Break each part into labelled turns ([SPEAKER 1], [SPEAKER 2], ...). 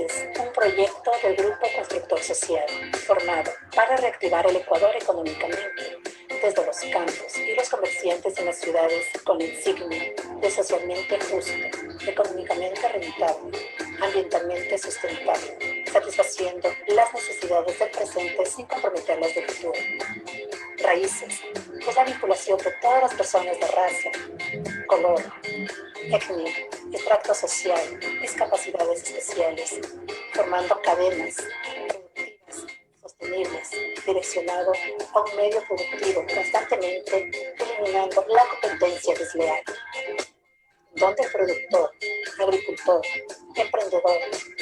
[SPEAKER 1] Raíces, un proyecto del Grupo Constructor Social, formado para reactivar el Ecuador económicamente, desde los campos y los comerciantes en las ciudades con insignia de socialmente justo, económicamente rentable, ambientalmente sustentable, satisfaciendo las necesidades del presente sin comprometer las del futuro. Raíces es la vinculación de todas las personas de raza, color, etnia, extracto social, discapacidades especiales, formando cadenas productivas, sostenibles, direccionado a un medio productivo constantemente eliminando la competencia desleal, donde el productor, agricultor, emprendedor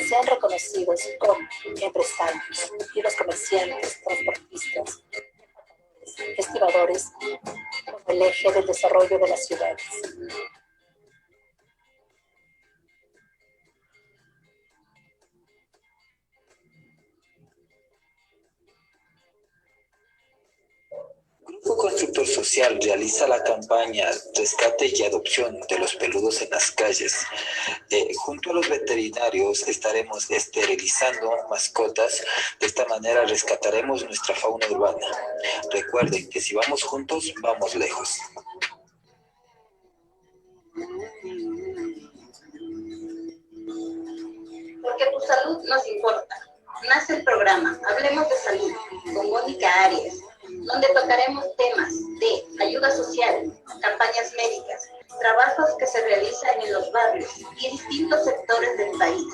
[SPEAKER 1] sean reconocidos como empresarios y los comerciantes, transportistas, estibadores como el eje del desarrollo de las ciudades.
[SPEAKER 2] Grupo Constructor Social realiza la campaña Rescate y Adopción de los Peludos en las Calles. Junto a los veterinarios estaremos esterilizando mascotas. De esta manera rescataremos nuestra fauna urbana. Recuerden que si vamos juntos, vamos lejos.
[SPEAKER 3] Porque tu salud nos importa. Nace el programa Hablemos de Salud con Mónica Arias, donde tocaremos temas de ayuda social, campañas médicas, trabajos que se realizan en los barrios y distintos sectores del país.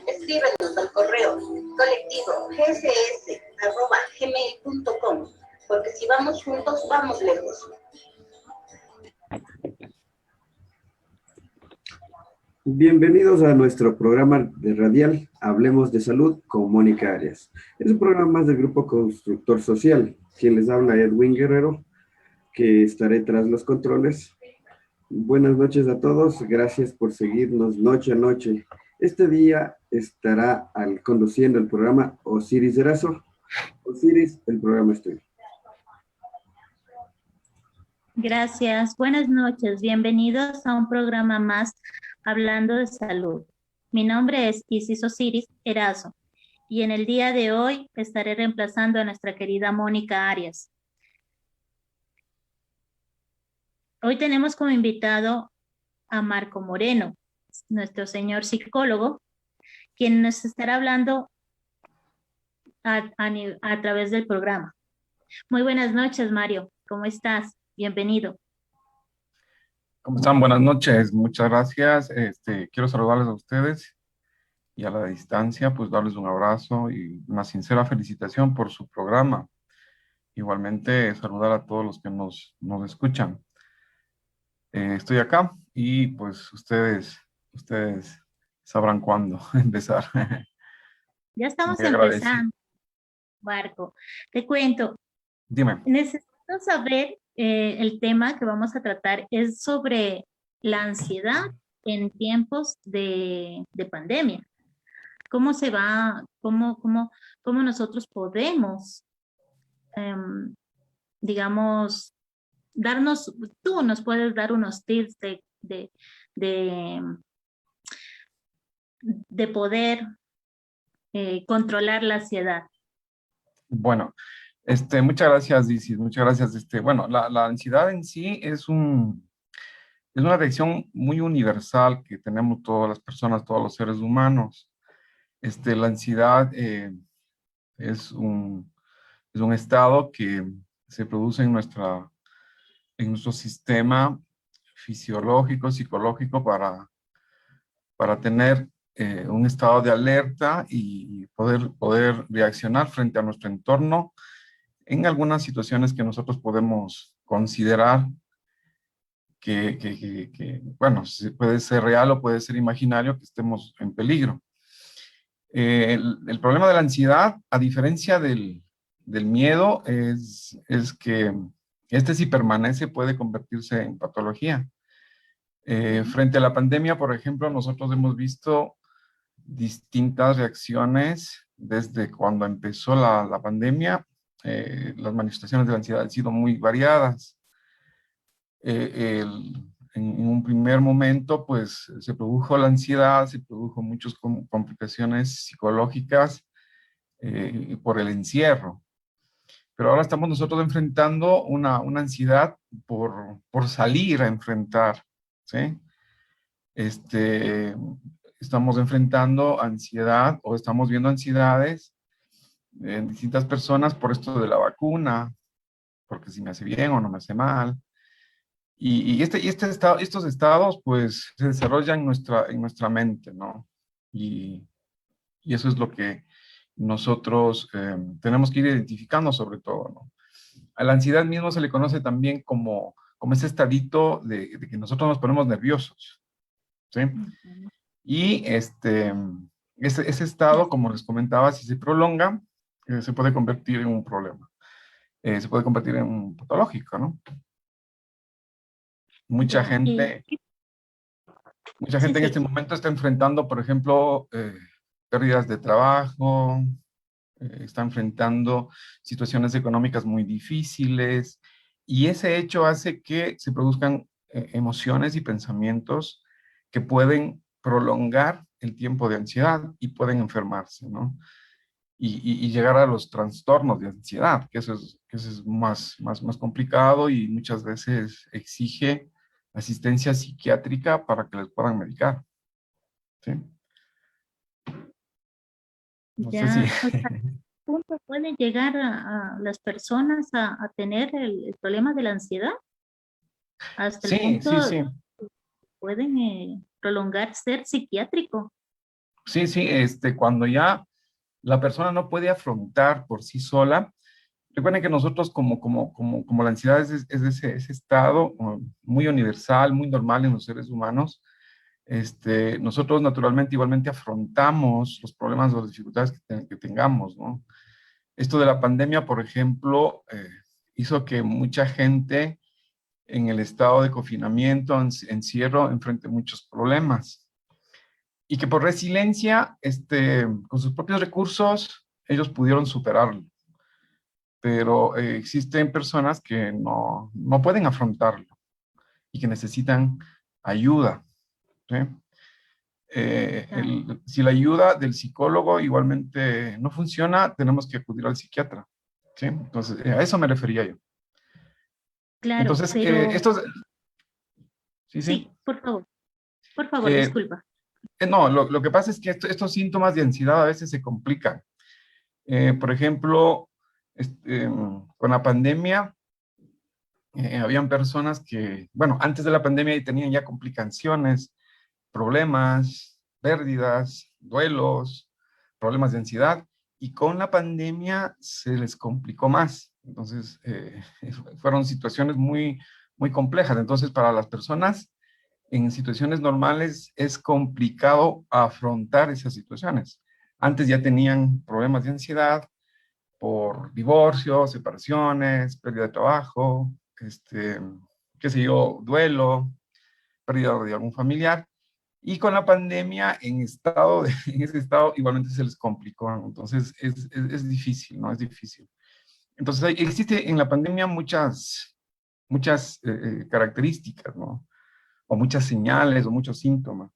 [SPEAKER 3] Escríbenos al correo colectivo gss@gmail.com, porque si vamos juntos, vamos lejos.
[SPEAKER 4] Bienvenidos a nuestro programa de radial Hablemos de Salud con Mónica Arias. Es un programa más del Grupo Constructor Social. Quien les habla, Edwin Guerrero, que estaré tras los controles. Buenas noches a todos. Gracias por seguirnos noche a noche. Este día estará conduciendo el programa Osiris Erazo. Osiris, el programa es tuyo.
[SPEAKER 5] Gracias. Buenas noches. Bienvenidos a un programa más hablando de salud. Mi nombre es Isis Osiris Erazo y en el día de hoy estaré reemplazando a nuestra querida Mónica Arias. Hoy tenemos como invitado a Marco Moreno, nuestro señor psicólogo, quien nos estará hablando a través del programa. Muy buenas noches, Mario. ¿Cómo estás? Bienvenido.
[SPEAKER 6] ¿Cómo están? Buenas noches. Muchas gracias. Quiero saludarles a ustedes y a la distancia, pues darles un abrazo y una sincera felicitación por su programa. Igualmente, saludar a todos los que nos escuchan. Estoy acá y pues ustedes sabrán cuándo empezar.
[SPEAKER 5] Ya estamos empezando, Marco. Te cuento.
[SPEAKER 6] Dime.
[SPEAKER 5] Necesito saber, el tema que vamos a tratar es sobre la ansiedad en tiempos de pandemia. ¿Cómo se va, cómo nosotros podemos, digamos, tú nos puedes dar unos tips de poder controlar la ansiedad?
[SPEAKER 6] Bueno, muchas gracias, Isis, muchas gracias. Bueno, la ansiedad en sí es una reacción muy universal que tenemos todas las personas, todos los seres humanos. La ansiedad es un estado que se produce en nuestro sistema fisiológico, psicológico para tener un estado de alerta y poder reaccionar frente a nuestro entorno en algunas situaciones que nosotros podemos considerar bueno, puede ser real o puede ser imaginario que estemos en peligro. El problema de la ansiedad, a diferencia del miedo, es que si permanece puede convertirse en patología. Frente a la pandemia, por ejemplo, nosotros hemos visto distintas reacciones desde cuando empezó la pandemia. Las manifestaciones de la ansiedad han sido muy variadas. En en un primer momento, pues se produjo la ansiedad, se produjo muchas complicaciones psicológicas por el encierro. Pero ahora estamos nosotros enfrentando una ansiedad por salir a enfrentar, ¿sí? Estamos enfrentando ansiedad o estamos viendo ansiedades en distintas personas por esto de la vacuna, porque si me hace bien o no me hace mal. Estos estados, pues, se desarrollan en nuestra mente, ¿no? Y eso es lo que nosotros tenemos que ir identificando sobre todo, ¿no? A la ansiedad mismo se le conoce también como ese estadito de que nosotros nos ponemos nerviosos, ¿sí? Y ese estado, como les comentaba, si se prolonga, se puede convertir en un problema. Se puede convertir en un patológico, ¿no? Mucha
[SPEAKER 5] Ya,
[SPEAKER 6] gente
[SPEAKER 5] sí,
[SPEAKER 6] en este
[SPEAKER 5] sí.
[SPEAKER 6] momento está enfrentando, por ejemplo, pérdidas de trabajo, está enfrentando situaciones económicas muy difíciles, y ese hecho hace que se produzcan emociones y pensamientos que pueden prolongar el tiempo de ansiedad y pueden enfermarse, ¿no? Y llegar a los trastornos de ansiedad, que eso es más complicado y muchas veces exige asistencia psiquiátrica para que les puedan medicar, ¿sí? No sé si...
[SPEAKER 5] Ya, o sea, punto pueden llegar a las personas a tener el problema de la ansiedad? Hasta el
[SPEAKER 6] Sí,
[SPEAKER 5] punto
[SPEAKER 6] sí, sí.
[SPEAKER 5] pueden prolongar ser psiquiátrico.
[SPEAKER 6] Sí, sí, cuando ya la persona no puede afrontar por sí sola. Recuerden que nosotros como la ansiedad es ese estado muy universal, muy normal en los seres humanos. Nosotros naturalmente igualmente afrontamos los problemas o las dificultades que tengamos, ¿no? Esto de la pandemia, por ejemplo, hizo que mucha gente en el estado de confinamiento, encierro, enfrente muchos problemas. Y que por resiliencia, con sus propios recursos, ellos pudieron superarlo. Pero existen personas que no pueden afrontarlo y que necesitan ayuda, ¿sí? Si la ayuda del psicólogo igualmente no funciona, tenemos que acudir al psiquiatra, ¿sí? Entonces, a eso me refería yo.
[SPEAKER 5] Claro,
[SPEAKER 6] Entonces,
[SPEAKER 5] pero
[SPEAKER 6] sí, sí.
[SPEAKER 5] sí, por favor,
[SPEAKER 6] Eh,
[SPEAKER 5] disculpa.
[SPEAKER 6] no, lo que pasa es que estos síntomas de ansiedad a veces se complican. Por ejemplo, con la pandemia, habían personas que, bueno, antes de la pandemia tenían ya complicaciones, problemas, pérdidas, duelos, problemas de ansiedad, y con la pandemia se les complicó más. Entonces, fueron situaciones muy complejas. Entonces, para las personas en situaciones normales es complicado afrontar esas situaciones. Antes ya tenían problemas de ansiedad por divorcios, separaciones, pérdida de trabajo, qué sé yo, duelo, pérdida de algún familiar. Y con la pandemia en ese estado igualmente se les complicó. Entonces es difícil, ¿no? Es difícil. Entonces existe en la pandemia muchas características, ¿no? O muchas señales o muchos síntomas.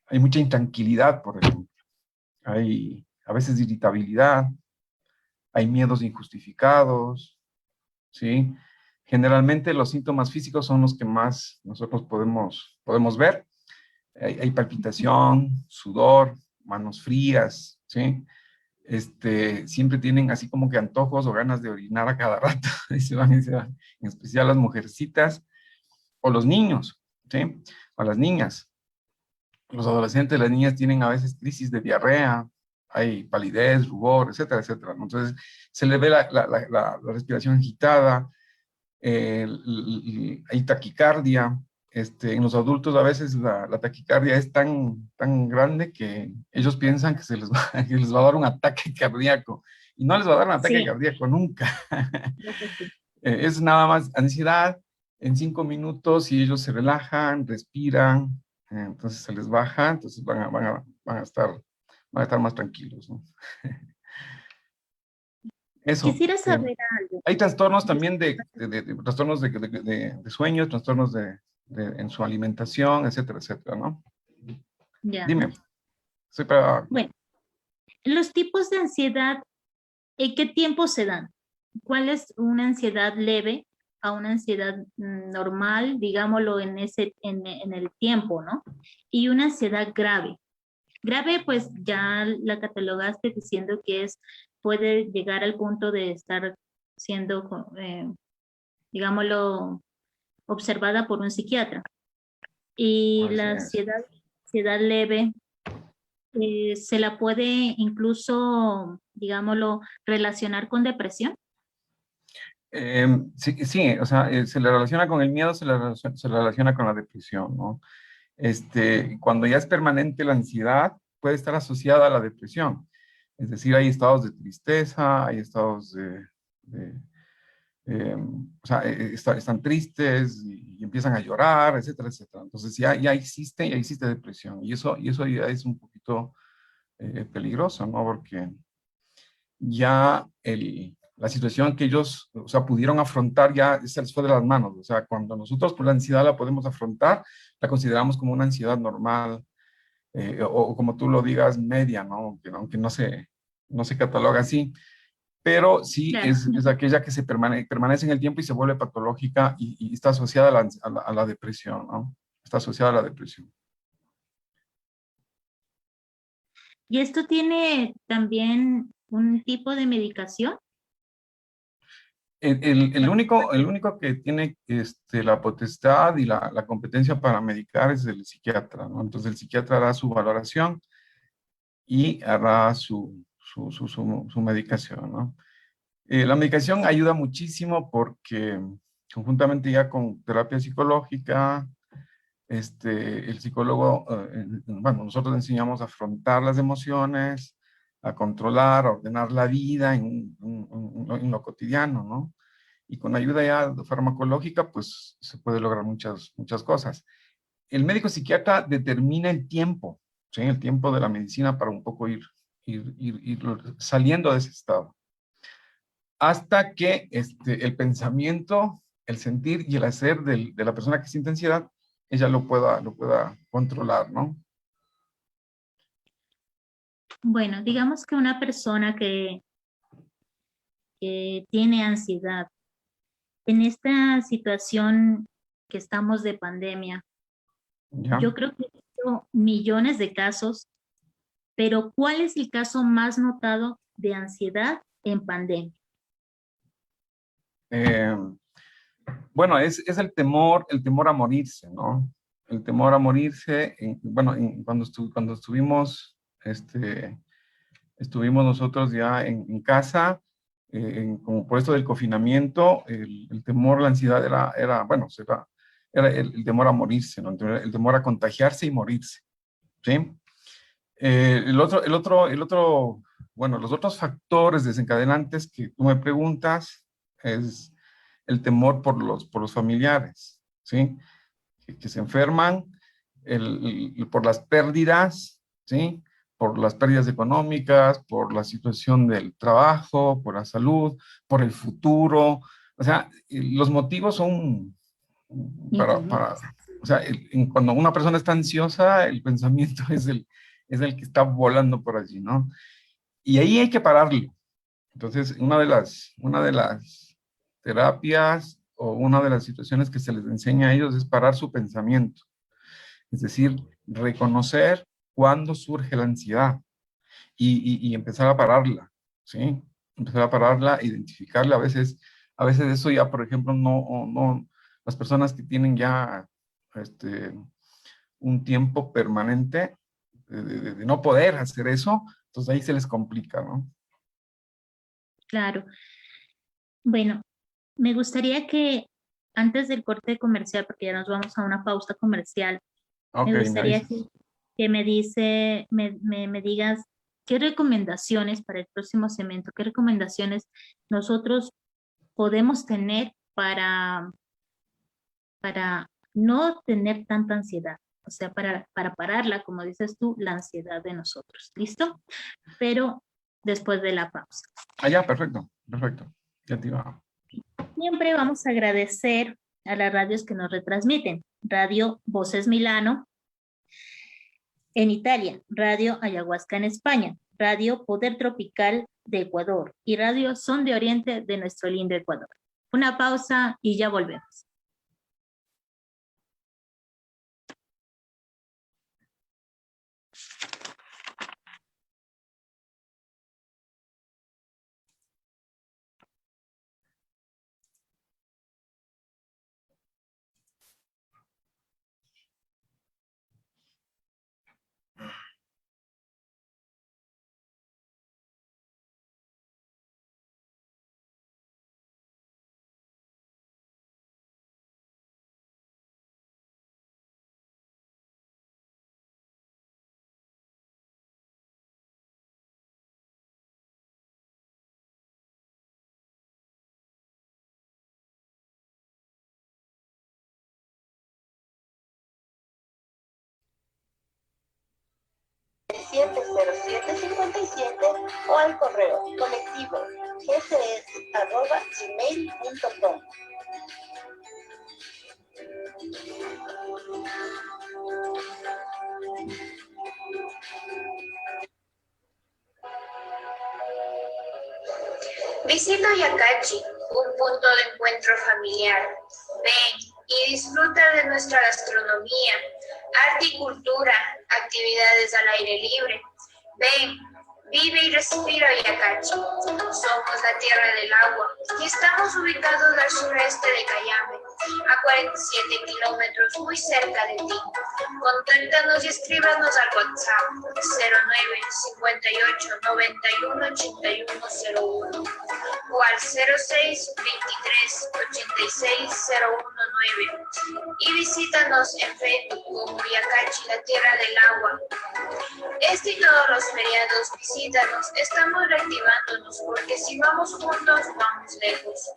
[SPEAKER 6] Hay mucha intranquilidad, por ejemplo. Hay a veces irritabilidad, hay miedos injustificados, ¿sí? Generalmente los síntomas físicos son los que más nosotros podemos ver. Hay palpitación, sudor, manos frías, ¿sí? Siempre tienen así como que antojos o ganas de orinar a cada rato, y se van, en especial las mujercitas o los niños, ¿sí? O las niñas. Los adolescentes, las niñas tienen a veces crisis de diarrea, hay palidez, rubor, etcétera, etcétera, ¿no? Entonces, se le ve la respiración agitada, hay taquicardia. En los adultos a veces la taquicardia es tan grande que ellos piensan que que les va a dar un ataque cardíaco, y no les va a dar un ataque
[SPEAKER 5] Sí,
[SPEAKER 6] cardíaco nunca.
[SPEAKER 5] eso sí.
[SPEAKER 6] Es nada más ansiedad. En 5 minutos, si ellos se relajan, respiran, entonces se les baja, entonces van a estar más tranquilos, ¿no? Eso.
[SPEAKER 5] Quisiera saber algo.
[SPEAKER 6] Hay trastornos también
[SPEAKER 5] Disculpa.
[SPEAKER 6] trastornos de sueño, trastornos en su alimentación, etcétera, etcétera, ¿no?
[SPEAKER 5] Ya.
[SPEAKER 6] Dime. Soy para...
[SPEAKER 5] Bueno, los tipos de ansiedad, ¿en qué tiempo se dan? ¿Cuál es una ansiedad leve a una ansiedad normal, digámoslo, en el tiempo, ¿no? Y una ansiedad grave. Grave, pues ya la catalogaste diciendo que puede llegar al punto de estar siendo, digámoslo, observada por un psiquiatra. Y
[SPEAKER 6] Así
[SPEAKER 5] la
[SPEAKER 6] es.
[SPEAKER 5] ansiedad leve se la puede incluso, digámoslo, relacionar con depresión.
[SPEAKER 6] Sí, sí, o sea, se le relaciona con el miedo, se le relaciona con la depresión, ¿no? Cuando ya es permanente la ansiedad, puede estar asociada a la depresión. Es decir, hay estados de tristeza, hay estados o sea, están tristes y empiezan a llorar, etcétera, etcétera. Entonces ya existe depresión y eso ya es un poquito peligroso, ¿no? Porque ya la situación que ellos, o sea, pudieron afrontar ya se les fue de las manos. O sea, cuando nosotros por la ansiedad la podemos afrontar, la consideramos como una ansiedad normal, o como tú lo digas, media, ¿no? Aunque no se cataloga así, pero sí
[SPEAKER 5] Claro.
[SPEAKER 6] es aquella que permanece en el tiempo y se vuelve patológica y está asociada a la depresión, ¿no? Está asociada a la depresión.
[SPEAKER 5] ¿Y esto tiene también un tipo de medicación?
[SPEAKER 6] El único que tiene la potestad y la competencia para medicar es el psiquiatra, ¿no? Entonces el psiquiatra hará su valoración y hará su medicación, ¿no? La medicación ayuda muchísimo porque conjuntamente ya con terapia psicológica, el psicólogo, bueno, nosotros le enseñamos a afrontar las emociones, a controlar, a ordenar la vida en lo cotidiano, ¿no? Y con ayuda ya farmacológica, pues se puede lograr muchas cosas. El médico psiquiatra determina el tiempo, ¿sí? El tiempo de la medicina para un poco ir saliendo de ese estado. Hasta que el pensamiento, el sentir y el hacer de la persona que siente ansiedad, ella lo pueda controlar, ¿no?
[SPEAKER 5] Bueno, digamos que una persona que tiene ansiedad, en esta situación que estamos de pandemia,
[SPEAKER 6] ¿Ya?
[SPEAKER 5] yo creo que he visto millones de casos, pero ¿cuál es el caso más notado de ansiedad en pandemia?
[SPEAKER 6] Eh, bueno, es el temor a morirse, ¿no? El temor a morirse, bueno, cuando estuvimos, estuvimos nosotros ya en casa, como por esto del confinamiento, el temor, la ansiedad bueno, era el temor a morirse, ¿no? El temor a contagiarse y morirse, ¿sí? Bueno, los otros factores desencadenantes que tú me preguntas es el temor por los familiares, ¿sí? Que se enferman, por las pérdidas, ¿sí? Por las pérdidas económicas, por la situación del trabajo, por la salud, por el futuro. O sea, los motivos son
[SPEAKER 5] Infinitos.
[SPEAKER 6] o sea, cuando una persona está ansiosa, el pensamiento es el que está volando por allí, ¿no? Y ahí hay que pararlo. Entonces, una de las terapias o una de las situaciones que se les enseña a ellos es parar su pensamiento. Es decir, reconocer cuándo surge la ansiedad y empezar a pararla, ¿sí? Empezar a pararla, identificarla. A veces eso ya, por ejemplo, las personas que tienen ya un tiempo permanente de no poder hacer eso, entonces ahí se les complica, ¿no?
[SPEAKER 5] Claro. Bueno, me gustaría que antes del corte comercial, porque ya nos vamos a una pausa comercial,
[SPEAKER 6] Ok,
[SPEAKER 5] me
[SPEAKER 6] me
[SPEAKER 5] gustaría
[SPEAKER 6] avisas.
[SPEAKER 5] que me digas qué recomendaciones para el próximo segmento, qué recomendaciones nosotros podemos tener para no tener tanta ansiedad, o sea, para pararla, como dices tú, la ansiedad de nosotros. ¿Listo? Pero después de la pausa.
[SPEAKER 6] Ah, ya, perfecto, perfecto. Ya te iba.
[SPEAKER 5] Siempre vamos a agradecer a las radios que nos retransmiten. Radio Voces Milano en Italia, Radio Ayahuasca en España, Radio Poder Tropical de Ecuador y Radio Son de Oriente de nuestro lindo Ecuador. Una pausa y ya volvemos.
[SPEAKER 3] o al correo colectivo gcs@gmail.com. Visita Yacachi, un punto de encuentro familiar. Ven y disfruta de nuestra gastronomía, arte y cultura, actividades al aire libre. Ven, vive y respira Yacachi. Somos la tierra del agua y estamos ubicados al sureste de Cayambe, a 47 kilómetros, muy cerca de ti. Contáctanos y escríbanos al WhatsApp 09 58 91 81 01 o al 06 23 86 019 y visítanos en Facebook como Yacachi, la tierra del agua. Este y todos los feriados, visítanos, estamos reactivándonos porque si vamos juntos, vamos lejos.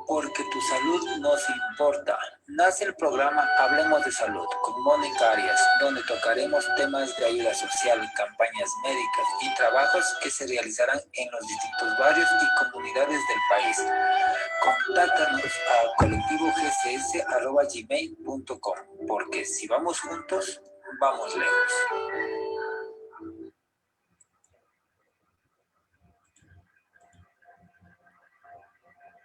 [SPEAKER 2] Porque tu salud nos importa. Nace el programa Hablemos de Salud con Mónica Arias, donde tocaremos temas de ayuda social, campañas médicas y trabajos que se realizarán en los distintos barrios y comunidades del país. Contáctanos a colectivogcs@gmail.com, porque si vamos juntos, vamos lejos.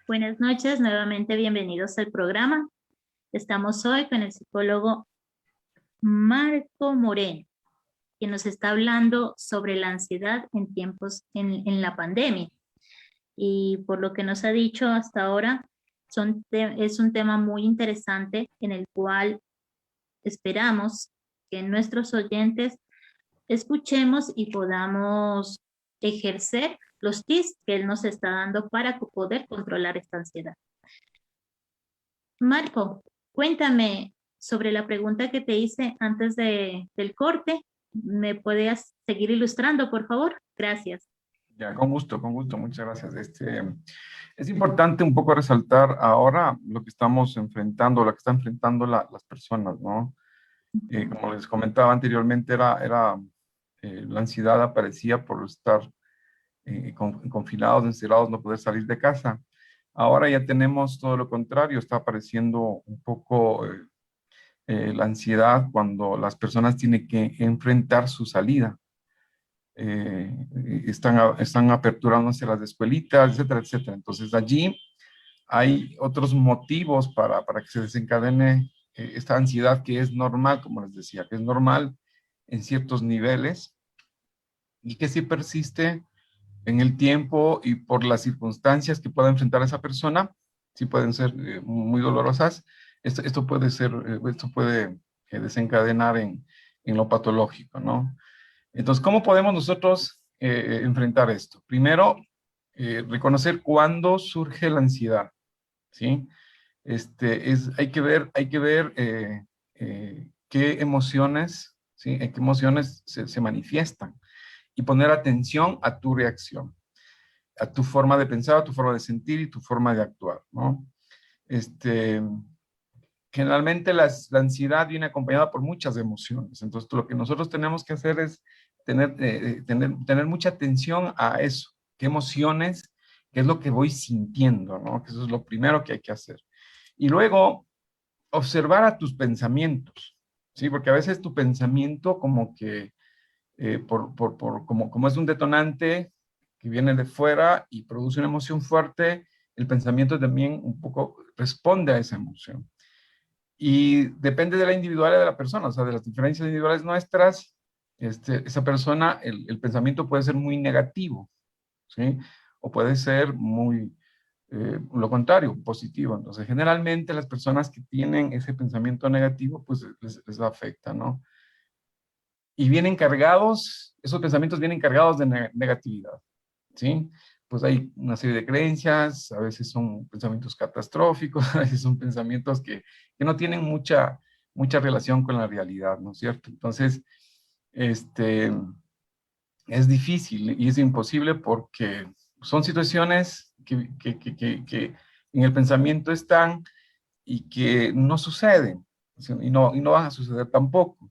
[SPEAKER 5] Buenas noches, nuevamente bienvenidos al programa. Estamos hoy con el psicólogo Marco Moreno, que nos está hablando sobre la ansiedad en tiempos en la pandemia. Y por lo que nos ha dicho hasta ahora, es un tema muy interesante en el cual esperamos que nuestros oyentes escuchemos y podamos ejercer los tips que él nos está dando para poder controlar esta ansiedad. Marco, cuéntame sobre la pregunta que te hice antes del corte. ¿Me podías seguir ilustrando, por favor? Gracias.
[SPEAKER 6] Ya, con gusto, muchas gracias. Es importante un poco resaltar ahora lo que estamos enfrentando, lo que están enfrentando las personas, ¿no? Como les comentaba anteriormente, la ansiedad aparecía por estar confinados, encerrados, no poder salir de casa. Ahora ya tenemos todo lo contrario, está apareciendo un poco la ansiedad cuando las personas tienen que enfrentar su salida. Están aperturándose las escuelitas, etcétera, etcétera. Entonces allí hay otros motivos para que se desencadene esta ansiedad que es normal, como les decía, que es normal en ciertos niveles y que si persiste en el tiempo y por las circunstancias que pueda enfrentar esa persona, sí pueden ser muy dolorosas. Esto puede desencadenar en lo patológico, ¿no? Entonces, ¿cómo podemos nosotros enfrentar esto? Primero, reconocer cuándo surge la ansiedad, ¿sí? Hay que ver qué emociones, ¿sí? Qué emociones se manifiestan y poner atención a tu reacción, a tu forma de pensar, a tu forma de sentir y tu forma de actuar, ¿no? Generalmente la ansiedad viene acompañada por muchas emociones. Entonces, lo que nosotros tenemos que hacer es tener mucha atención a eso. ¿Qué emociones qué es lo que voy sintiendo, ¿no? Que eso es lo primero que hay que hacer. Y luego, observar a tus pensamientos, ¿sí? Porque a veces tu pensamiento como que, como es un detonante que viene de fuera y produce una emoción fuerte, el pensamiento también un poco responde a esa emoción. Y depende de la individualidad de la persona, o sea, de las diferencias individuales nuestras, esa persona, el pensamiento puede ser muy negativo, ¿sí? O puede ser muy, lo contrario, positivo. Entonces, generalmente las personas que tienen ese pensamiento negativo, pues les afecta, ¿no? Y vienen cargados, esos pensamientos vienen cargados de negatividad, ¿sí? Pues hay una serie de creencias, a veces son pensamientos catastróficos, a veces son pensamientos que no tienen mucha relación con la realidad, ¿no es cierto? Entonces, este, es difícil y es imposible porque son situaciones que en el pensamiento están y que no suceden, ¿sí? Y no van a suceder tampoco.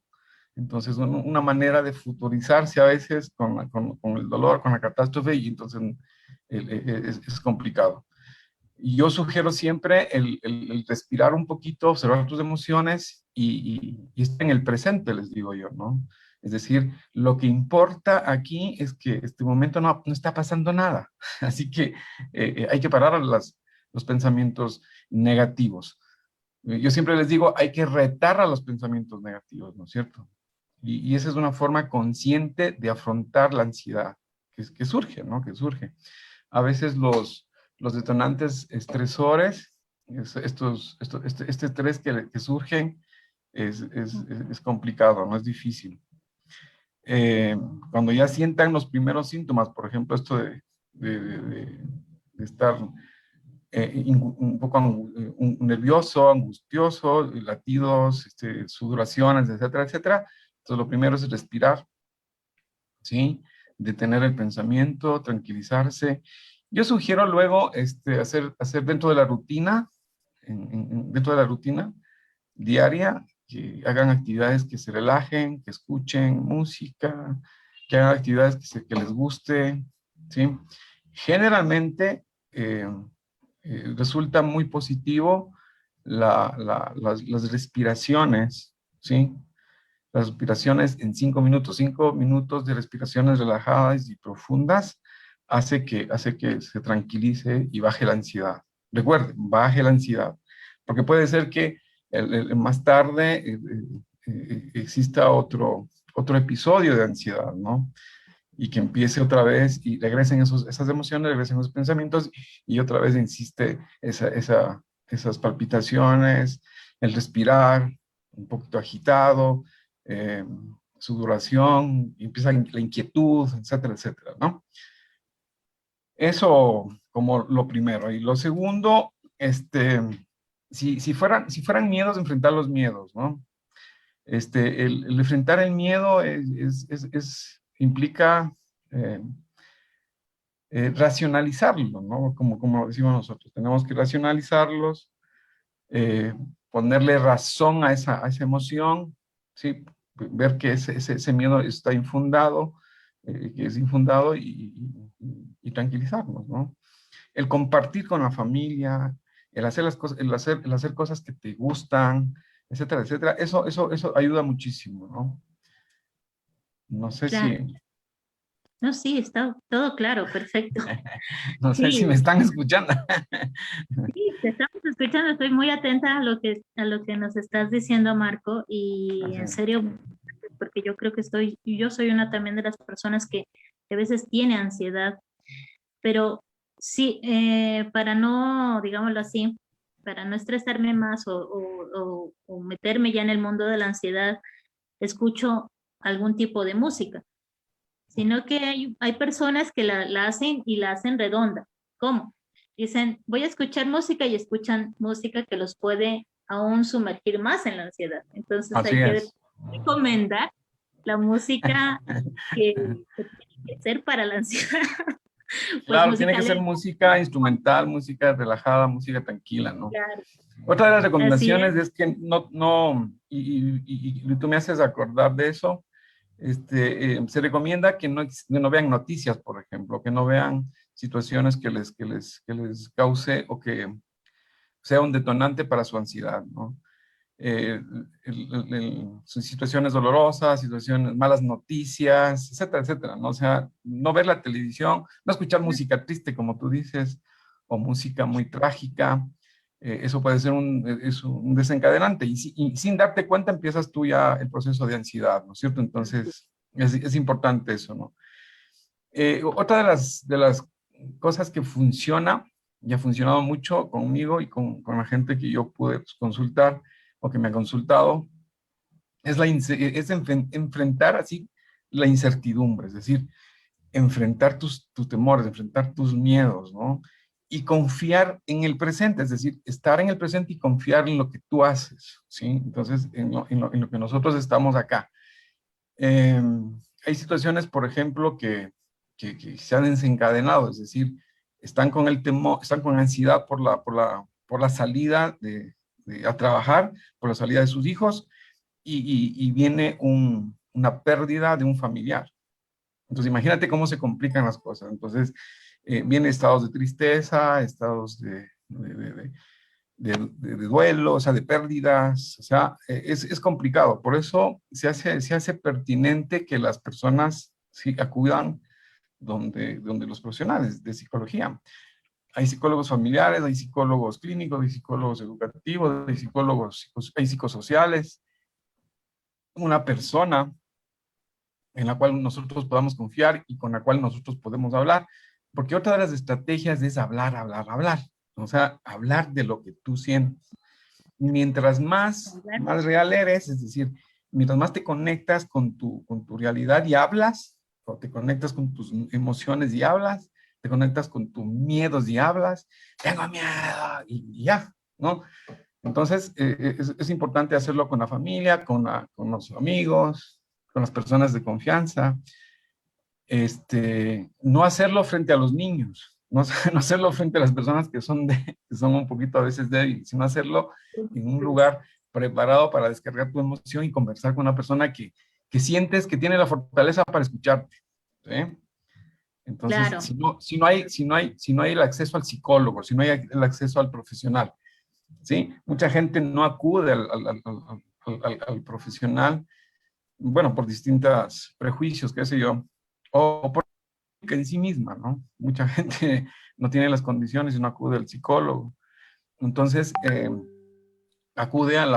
[SPEAKER 6] Entonces, una manera de futurizarse a veces con el dolor, con la catástrofe, y entonces es complicado. Y yo sugiero siempre el respirar un poquito, observar tus emociones y estar en el presente, les digo yo, ¿no? Es decir, lo que importa aquí es que este momento no está pasando nada. Así que hay que parar los pensamientos negativos. Yo siempre les digo, hay que retar a los pensamientos negativos, ¿no es cierto? Y esa es una forma consciente de afrontar la ansiedad que surge, ¿no? Que surge. A veces los detonantes estresores, este estrés que surgen es complicado, no es difícil. Cuando ya sientan los primeros síntomas, por ejemplo, esto de estar un poco nervioso, angustioso, latidos, sudoraciones, etcétera, etcétera. Entonces, lo primero es respirar, ¿sí? Detener el pensamiento, tranquilizarse. Yo sugiero luego hacer dentro de la rutina, dentro de la rutina diaria, que hagan actividades que se relajen, que escuchen música, que hagan actividades que les guste, ¿sí? Generalmente resulta muy positivo las respiraciones, ¿sí? Las respiraciones en 5 minutos. 5 minutos de respiraciones relajadas y profundas hace que se tranquilice y baje la ansiedad. Recuerden, baje la ansiedad. Porque puede ser que más tarde exista otro episodio de ansiedad, ¿no? Y que empiece otra vez y regresen esas emociones, regresen esos pensamientos y otra vez insiste esas palpitaciones, el respirar un poquito agitado, eh, sudoración, y empieza la inquietud, etcétera, etcétera, ¿no? Eso como lo primero. Y lo segundo, si fueran miedos, enfrentar los miedos, ¿no? El enfrentar el miedo implica eh, racionalizarlo, ¿no? Como decimos nosotros, tenemos que racionalizarlos, eh, ponerle razón a esa emoción, ¿sí? Ver que ese miedo está infundado, que es infundado y tranquilizarnos, ¿no? El compartir con la familia, el hacer las cosas, el hacer cosas que te gustan, etcétera, etcétera, eso ayuda muchísimo, ¿no? No sé
[SPEAKER 5] Claro.
[SPEAKER 6] si,
[SPEAKER 5] No, sí, está todo claro, perfecto.
[SPEAKER 6] no sé si
[SPEAKER 5] Sí,
[SPEAKER 6] me están escuchando.
[SPEAKER 5] sí, te estamos escuchando, estoy muy atenta a lo que nos estás diciendo, Marco, y en
[SPEAKER 6] Ajá.
[SPEAKER 5] serio, porque yo creo que yo soy una también de las personas que a veces tiene ansiedad, pero sí, para no, digámoslo así, para no estresarme más o meterme ya en el mundo de la ansiedad, escucho algún tipo de música, sino que hay personas que la hacen y la hacen redonda. ¿Cómo? Dicen, voy a escuchar música y escuchan música que los puede aún sumergir más en la ansiedad. Entonces
[SPEAKER 6] Así
[SPEAKER 5] hay que
[SPEAKER 6] es.
[SPEAKER 5] recomendar la música que tiene que ser para la ansiedad. Pues
[SPEAKER 6] Claro, tiene
[SPEAKER 5] música
[SPEAKER 6] que ser
[SPEAKER 5] lenta,
[SPEAKER 6] música instrumental, música relajada, música tranquila, ¿no?
[SPEAKER 5] claro.
[SPEAKER 6] Otra de las
[SPEAKER 5] Así
[SPEAKER 6] recomendaciones
[SPEAKER 5] es.
[SPEAKER 6] es que y tú me haces acordar de eso, se recomienda que no vean noticias, por ejemplo, que no vean situaciones que les cause o que sea un detonante para su ansiedad, ¿no? Situaciones dolorosas, situaciones, malas noticias, etcétera, etcétera, ¿no? O sea, no ver la televisión, no escuchar música triste, como tú dices, o música muy trágica, eso puede ser es un desencadenante, y sin darte cuenta empiezas tú ya el proceso de ansiedad, ¿no es cierto? Entonces, es importante eso, ¿no? Otra de las cosas que funciona, y ha funcionado mucho conmigo y con la gente que yo pude pues, consultar, o que me ha consultado, es enfrentar así la incertidumbre, es decir, enfrentar tus temores, enfrentar tus miedos, ¿no? Y confiar en el presente, es decir, estar en el presente y confiar en lo que tú haces, ¿sí? Entonces, en lo que nosotros estamos acá. Hay situaciones, por ejemplo, que se han desencadenado, es decir, están con el temor, están con ansiedad por la salida a trabajar, por la salida de sus hijos, y viene una pérdida de un familiar. Entonces, imagínate cómo se complican las cosas. Entonces, vienen estados de tristeza, estados de duelo, o sea, de pérdidas, o sea, es complicado. Por eso se hace pertinente que las personas sí acudan donde los profesionales de psicología. Hay psicólogos familiares, hay psicólogos clínicos, hay psicólogos educativos, hay psicosociales. Una persona en la cual nosotros podamos confiar y con la cual nosotros podemos hablar. Porque otra de las estrategias es hablar, hablar, hablar. O sea, hablar de lo que tú sientes. Mientras más real eres, es decir, mientras más te conectas con tu realidad y hablas, o te conectas con tus emociones y hablas, te conectas con tus miedos y hablas, tengo miedo, y ya, ¿no? Entonces, es importante hacerlo con la familia, con los amigos, con las personas de confianza. No hacerlo frente a los niños, no hacerlo frente a las personas que son un poquito a veces débiles, sino hacerlo en un lugar preparado para descargar tu emoción y conversar con una persona que sientes que tiene la fortaleza para escucharte, ¿sí? Entonces,
[SPEAKER 5] Claro.
[SPEAKER 6] si no hay el acceso al psicólogo, si no hay el acceso al profesional, ¿sí? Mucha gente no acude al profesional, bueno, por distintos prejuicios, qué sé yo, o por que en sí misma, ¿no? Mucha gente no tiene las condiciones y no acude al psicólogo. Entonces, acudir a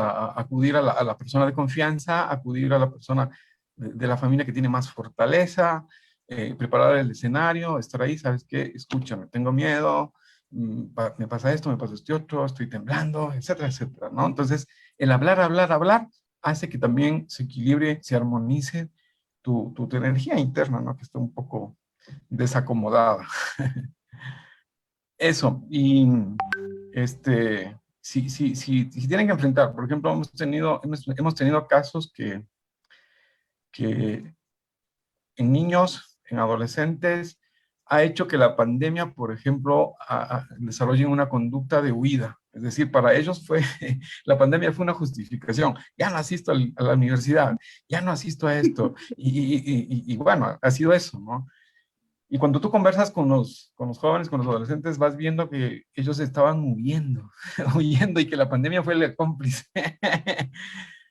[SPEAKER 6] la persona de confianza, acudir a la persona de la familia que tiene más fortaleza, preparar el escenario, estar ahí, ¿sabes qué? Escúchame, tengo miedo, me pasa esto, me pasa este otro, estoy temblando, etcétera, etcétera, ¿no? Entonces, el hablar, hablar, hablar hace que también se equilibre, se armonice tu energía interna, ¿no? Que está un poco desacomodada. Eso, y si tienen que enfrentar, por ejemplo, hemos tenido casos que en niños, en adolescentes, ha hecho que la pandemia, por ejemplo, desarrollen una conducta de huida. Es decir, para ellos la pandemia fue una justificación. Ya no asisto a la universidad, ya no asisto a esto. Y bueno, ha sido eso, ¿no? Y cuando tú conversas con los jóvenes, con los adolescentes, vas viendo que ellos estaban huyendo, huyendo, y que la pandemia fue el cómplice.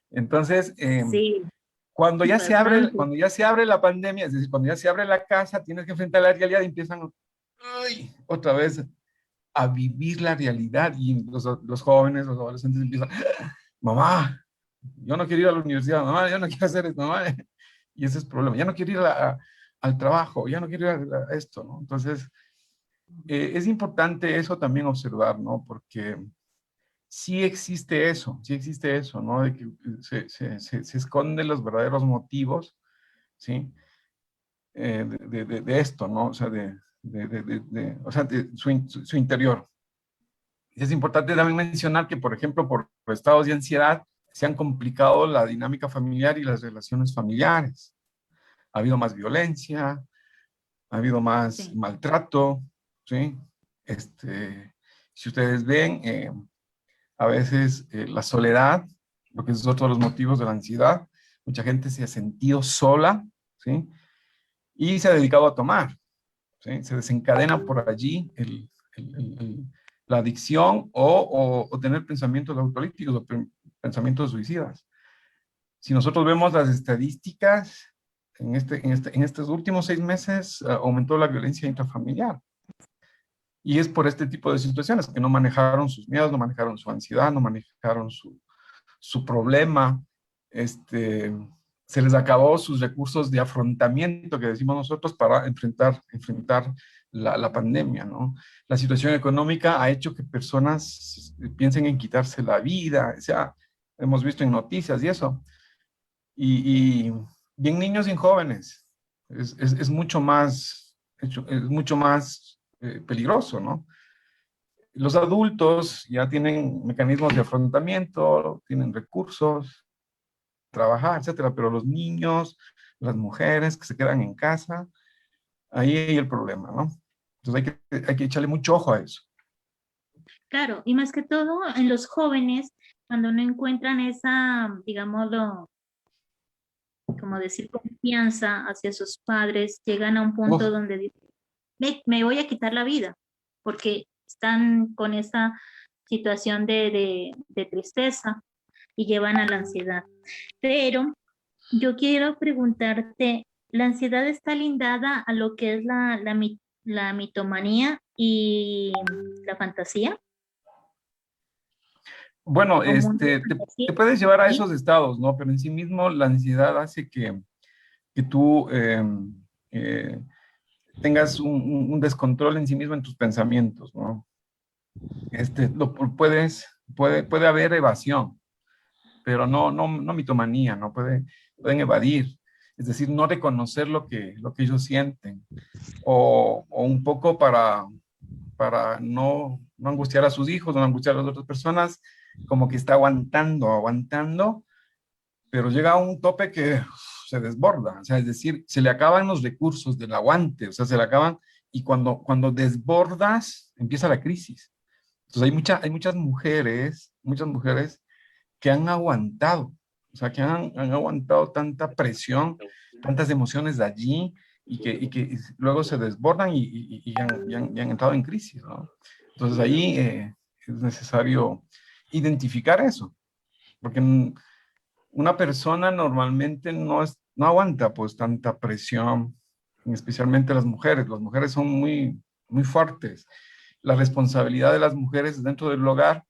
[SPEAKER 6] Entonces,
[SPEAKER 5] Sí,
[SPEAKER 6] cuando ya
[SPEAKER 5] bastante.
[SPEAKER 6] cuando ya se abre la pandemia, es decir, cuando ya se abre la casa, tienes que enfrentar la realidad y empiezan, uy, otra vez a vivir la realidad, y los jóvenes, los adolescentes empiezan, mamá, yo no quiero ir a la universidad, mamá, yo no quiero hacer esto, mamá. Y ese es el problema, ya no quiero ir al trabajo, ya no quiero ir a esto, ¿no? Entonces, es importante eso también observar, ¿no? Porque sí existe eso, ¿no? De que se esconden los verdaderos motivos, ¿sí? De esto, ¿no? O sea, de su interior. Y es importante también mencionar que, por ejemplo, por estados de ansiedad, se han complicado la dinámica familiar y las relaciones familiares. Ha habido más violencia, ha habido más
[SPEAKER 5] Sí.
[SPEAKER 6] maltrato, ¿sí? Si ustedes ven, a veces la soledad, lo que es otro de los motivos de la ansiedad, mucha gente se ha sentido sola, ¿sí? Y se ha dedicado a tomar. ¿sí? Se desencadena por allí la adicción o tener pensamientos autolíticos o pensamientos suicidas. Si nosotros vemos las estadísticas, en estos últimos 6 meses aumentó la violencia intrafamiliar. Y es por este tipo de situaciones que no manejaron sus miedos, no manejaron su ansiedad, no manejaron su problema. Se les acabó sus recursos de afrontamiento, que decimos nosotros, para enfrentar la pandemia, ¿no? La situación económica ha hecho que personas piensen en quitarse la vida, o sea, hemos visto en noticias y eso. Y en niños y en jóvenes es mucho más, peligroso, ¿no? Los adultos ya tienen mecanismos de afrontamiento, tienen recursos, trabajar, etcétera, pero los niños, las mujeres que se quedan en casa, ahí hay el problema, ¿no? Entonces hay que echarle mucho ojo a eso.
[SPEAKER 5] Claro, y más que todo en los jóvenes, cuando no encuentran esa, digámoslo, como decir, confianza hacia sus padres, llegan a un punto
[SPEAKER 6] Uf.
[SPEAKER 5] donde dicen, me voy a quitar la vida, porque están con esa situación de tristeza y llevan a la ansiedad. Pero yo quiero preguntarte, ¿la ansiedad está lindada a lo que es la mitomanía y la fantasía?
[SPEAKER 6] Bueno,
[SPEAKER 5] ¿O mundo de fantasía?
[SPEAKER 6] te puedes llevar a
[SPEAKER 5] ¿Sí?
[SPEAKER 6] esos estados, ¿no? Pero en sí mismo la ansiedad hace que tú tengas un descontrol en sí mismo en tus pensamientos, ¿no? Puede haber evasión, pero no mitomanía, ¿no? Pueden evadir, es decir, no reconocer lo que ellos sienten, o un poco para no angustiar a sus hijos, no angustiar a las otras personas, como que está aguantando, pero llega a un tope que se desborda, o sea, es decir, se le acaban los recursos del aguante, o sea, se le acaban, y cuando desbordas, empieza la crisis. Entonces hay muchas mujeres que han aguantado, o sea, que han aguantado tanta presión, tantas emociones de allí, y que luego se desbordan y han entrado en crisis, ¿no? Entonces ahí es necesario identificar eso, porque una persona normalmente no aguanta pues tanta presión, especialmente las mujeres. Las mujeres son muy fuertes. La responsabilidad de las mujeres dentro del hogar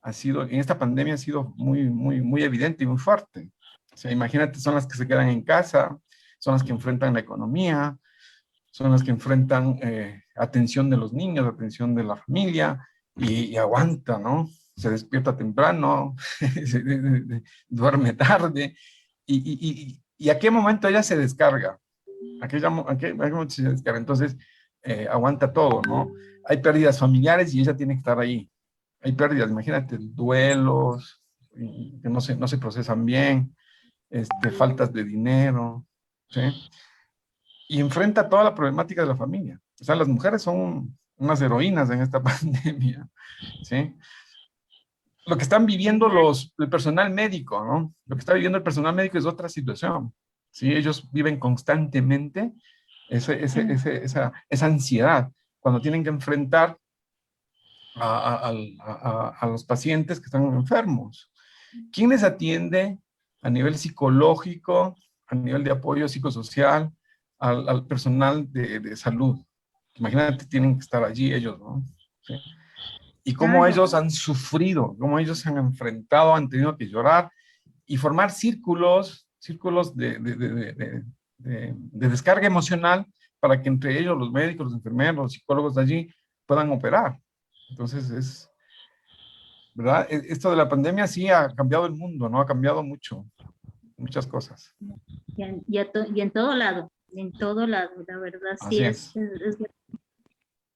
[SPEAKER 6] en esta pandemia ha sido muy evidente y muy fuerte. O sea, imagínate, son las que se quedan en casa, son las que enfrentan la economía, son las que enfrentan atención de los niños, atención de la familia, y aguanta, ¿no? Se despierta temprano, duerme tarde, y a qué momento ella se descarga, a qué momento se descarga, entonces aguanta todo, ¿no? Hay pérdidas familiares y ella tiene que estar ahí. Hay pérdidas, imagínate, duelos que no se procesan bien, faltas de dinero, ¿sí? Y enfrenta toda la problemática de la familia. O sea, las mujeres son unas heroínas en esta pandemia, ¿sí? Lo que están viviendo el personal médico, ¿no? Lo que está viviendo el personal médico es otra situación, ¿sí? Ellos viven constantemente esa ansiedad cuando tienen que enfrentar a los pacientes que están enfermos. ¿Quién les atiende a nivel psicológico, a nivel de apoyo psicosocial, al personal de salud? Imagínate, tienen que estar allí ellos, ¿no? ¿Sí? Y cómo
[SPEAKER 5] Claro.
[SPEAKER 6] ellos han sufrido, cómo ellos se han enfrentado, han tenido que llorar y formar círculos de descarga emocional para que entre ellos, los médicos, los enfermeros, los psicólogos de allí, puedan operar. Entonces, ¿verdad? Esto de la pandemia sí ha cambiado el mundo, ¿no? Ha cambiado muchas cosas.
[SPEAKER 5] Y en todo lado, la verdad sí
[SPEAKER 6] Así es.
[SPEAKER 5] es verdad.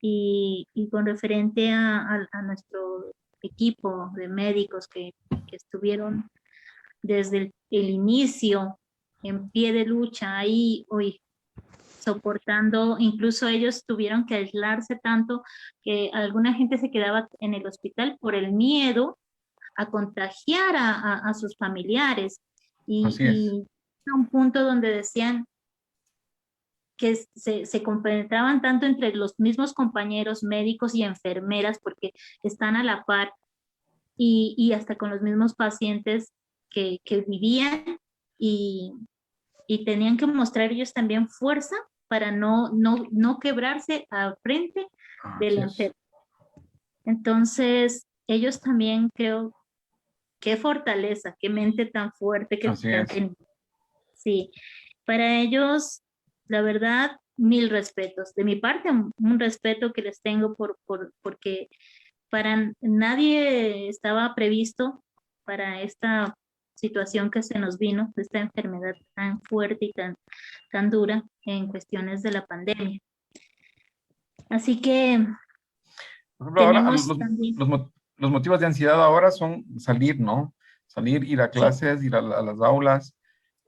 [SPEAKER 5] Y con referente a nuestro equipo de médicos que estuvieron desde el inicio en pie de lucha ahí hoy soportando, incluso ellos tuvieron que aislarse tanto que alguna gente se quedaba en el hospital por el miedo a contagiar a sus familiares
[SPEAKER 6] Así es.
[SPEAKER 5] y a un punto donde decían, que se compenetraban tanto entre los mismos compañeros médicos y enfermeras porque están a la par y hasta con los mismos pacientes que vivían y, y tenían que mostrar ellos también fuerza para no quebrarse al frente del
[SPEAKER 6] Así es.
[SPEAKER 5] enfermo. Entonces, ellos también creo, qué fortaleza, qué mente tan fuerte que
[SPEAKER 6] Así
[SPEAKER 5] han
[SPEAKER 6] es.
[SPEAKER 5] tenido. Sí, para ellos, la verdad, mil respetos. De mi parte, un respeto que les tengo porque para nadie estaba previsto para esta situación que se nos vino, esta enfermedad tan fuerte y tan dura en cuestiones de la pandemia. Así que
[SPEAKER 6] Por ejemplo, ahora
[SPEAKER 5] tenemos también,
[SPEAKER 6] los motivos de ansiedad ahora son salir, ¿no? Salir, ir a
[SPEAKER 5] sí,
[SPEAKER 6] clases, ir a las aulas,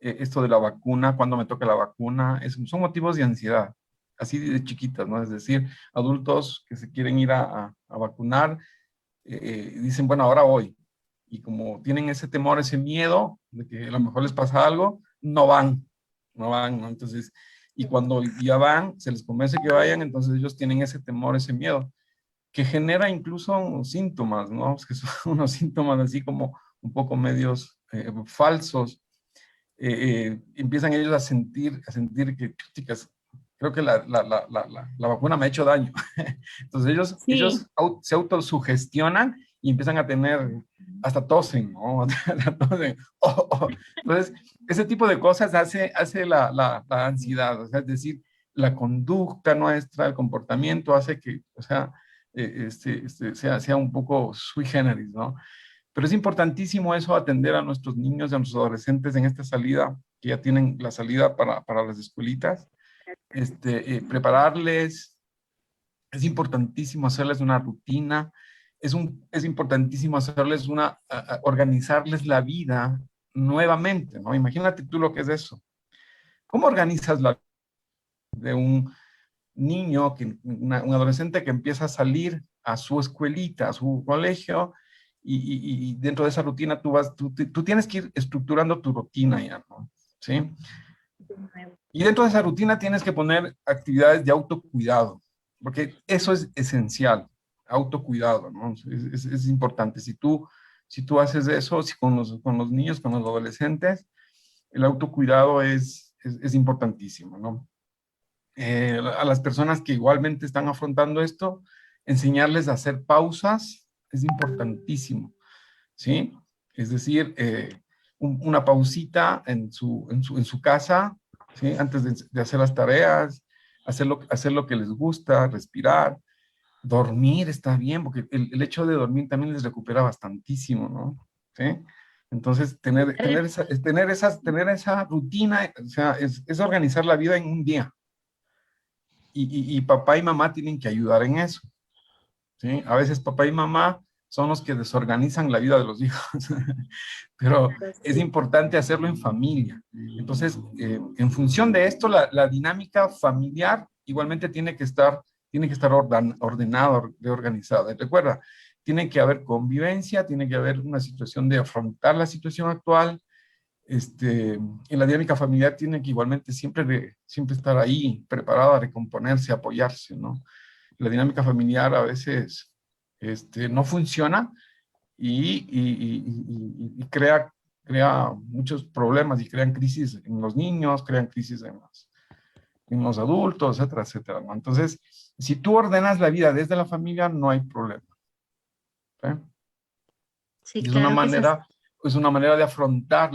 [SPEAKER 6] esto de la vacuna, cuando me toca la vacuna, son motivos de ansiedad, así de chiquitas, ¿no? Es decir, adultos que se quieren ir a vacunar, dicen, bueno, ahora voy. Y como tienen ese temor, ese miedo de que a lo mejor les pasa algo, no van, ¿no? Entonces, y cuando ya van, se les convence que vayan, entonces ellos tienen ese temor, ese miedo que genera incluso síntomas, ¿no? Que son unos síntomas así como un poco medios falsos. Empiezan ellos a sentir que, chicas, creo que la vacuna me ha hecho daño. Entonces
[SPEAKER 5] sí,
[SPEAKER 6] se autosugestionan y empiezan a tener, hasta tosen, ¿no? Tosen. Entonces, ese tipo de cosas hace la ansiedad, o sea, es decir, la conducta nuestra, el comportamiento hace que, o sea, sea un poco sui generis, ¿no? Pero es importantísimo eso, atender a nuestros niños y a nuestros adolescentes en esta salida, que ya tienen la salida para las escuelitas, prepararles, es importantísimo hacerles una rutina, es importantísimo hacerles organizarles la vida nuevamente, ¿no? Imagínate tú lo que es eso. ¿Cómo organizas la vida de un niño, un adolescente que empieza a salir a su escuelita, a su colegio, y dentro de esa rutina tú tienes que ir estructurando tu rutina ya, ¿no? ¿Sí? Y dentro de esa rutina tienes que poner actividades de autocuidado, porque eso es esencial, autocuidado, ¿no? Es importante. Si tú haces eso con los niños, con los adolescentes, el autocuidado es importantísimo, ¿no? A las personas que igualmente están afrontando esto, enseñarles a hacer pausas es importantísimo, ¿sí? Es decir, una pausita en su casa, ¿sí? Antes de hacer las tareas, hacer lo que les gusta, respirar, dormir está bien, porque el hecho de dormir también les recupera bastantísimo, ¿no? ¿Sí? Entonces, tener esa rutina, o sea, es organizar la vida en un día. Y papá y mamá tienen que ayudar en eso, ¿sí? A veces papá y mamá son los que desorganizan la vida de los hijos, pero es
[SPEAKER 5] sí,
[SPEAKER 6] importante hacerlo en familia. Entonces, en función de esto, la dinámica familiar igualmente tiene que estar ordenada, organizada. Recuerda, tiene que haber convivencia, tiene que haber una situación de afrontar la situación actual. En la dinámica familiar tiene que igualmente siempre estar ahí, preparada a recomponerse, apoyarse, ¿no? La dinámica familiar a veces no funciona y crea muchos problemas y crean crisis en los niños, crean crisis en los adultos, etcétera, etcétera, ¿no? Entonces, si tú ordenas la vida desde la familia, no hay problema, ¿sí?
[SPEAKER 5] sí,
[SPEAKER 6] Y
[SPEAKER 5] claro que es así.
[SPEAKER 6] es una manera de afrontar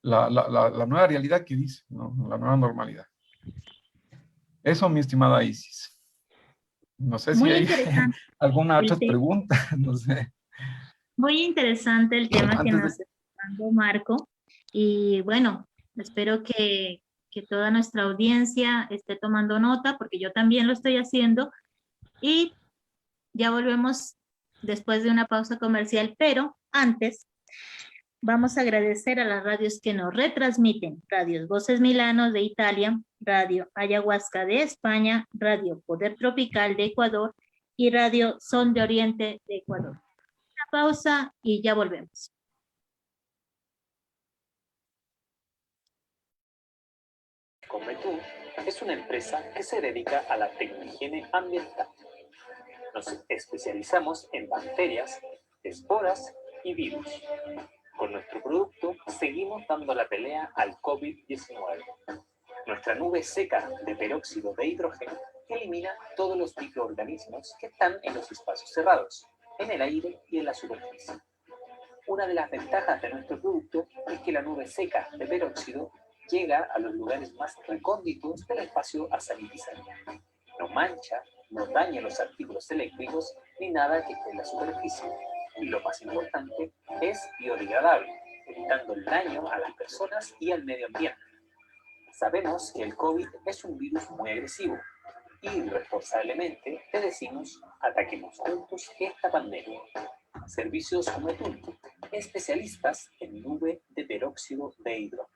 [SPEAKER 6] la nueva realidad que dice, ¿no? La nueva normalidad. Eso, mi estimada Isis. No sé si
[SPEAKER 5] Muy
[SPEAKER 6] hay
[SPEAKER 5] interesante
[SPEAKER 6] alguna
[SPEAKER 5] el
[SPEAKER 6] otra
[SPEAKER 5] tema,
[SPEAKER 6] pregunta, no sé.
[SPEAKER 5] muy interesante el tema que
[SPEAKER 6] Antes de...
[SPEAKER 5] nos está dando Marco. Y bueno, espero que toda nuestra audiencia esté tomando nota, porque yo también lo estoy haciendo. Y ya volvemos después de una pausa comercial, pero antes vamos a agradecer a las radios que nos retransmiten: Radios Voces Milano de Italia, Radio Ayahuasca de España, Radio Poder Tropical de Ecuador y Radio Sol de Oriente de Ecuador. Una pausa y ya volvemos.
[SPEAKER 7] Come tú es una empresa que se dedica a la tecnohigiene ambiental. Nos especializamos en bacterias, esporas y virus. Con nuestro producto seguimos dando la pelea al COVID-19. Nuestra nube seca de peróxido de hidrógeno elimina todos los microorganismos que están en los espacios cerrados, en el aire y en la superficie. Una de las ventajas de nuestro producto es que la nube seca de peróxido llega a los lugares más recónditos del espacio a sanitizar. No mancha, no daña los artículos eléctricos ni nada que esté en la superficie. Y lo más importante, es biodegradable, evitando el daño a las personas y al medio ambiente. Sabemos que el COVID es un virus muy agresivo y responsablemente te decimos, ataquemos juntos esta pandemia. Servicios Nuetun, especialistas en nube de peróxido de hidrógeno.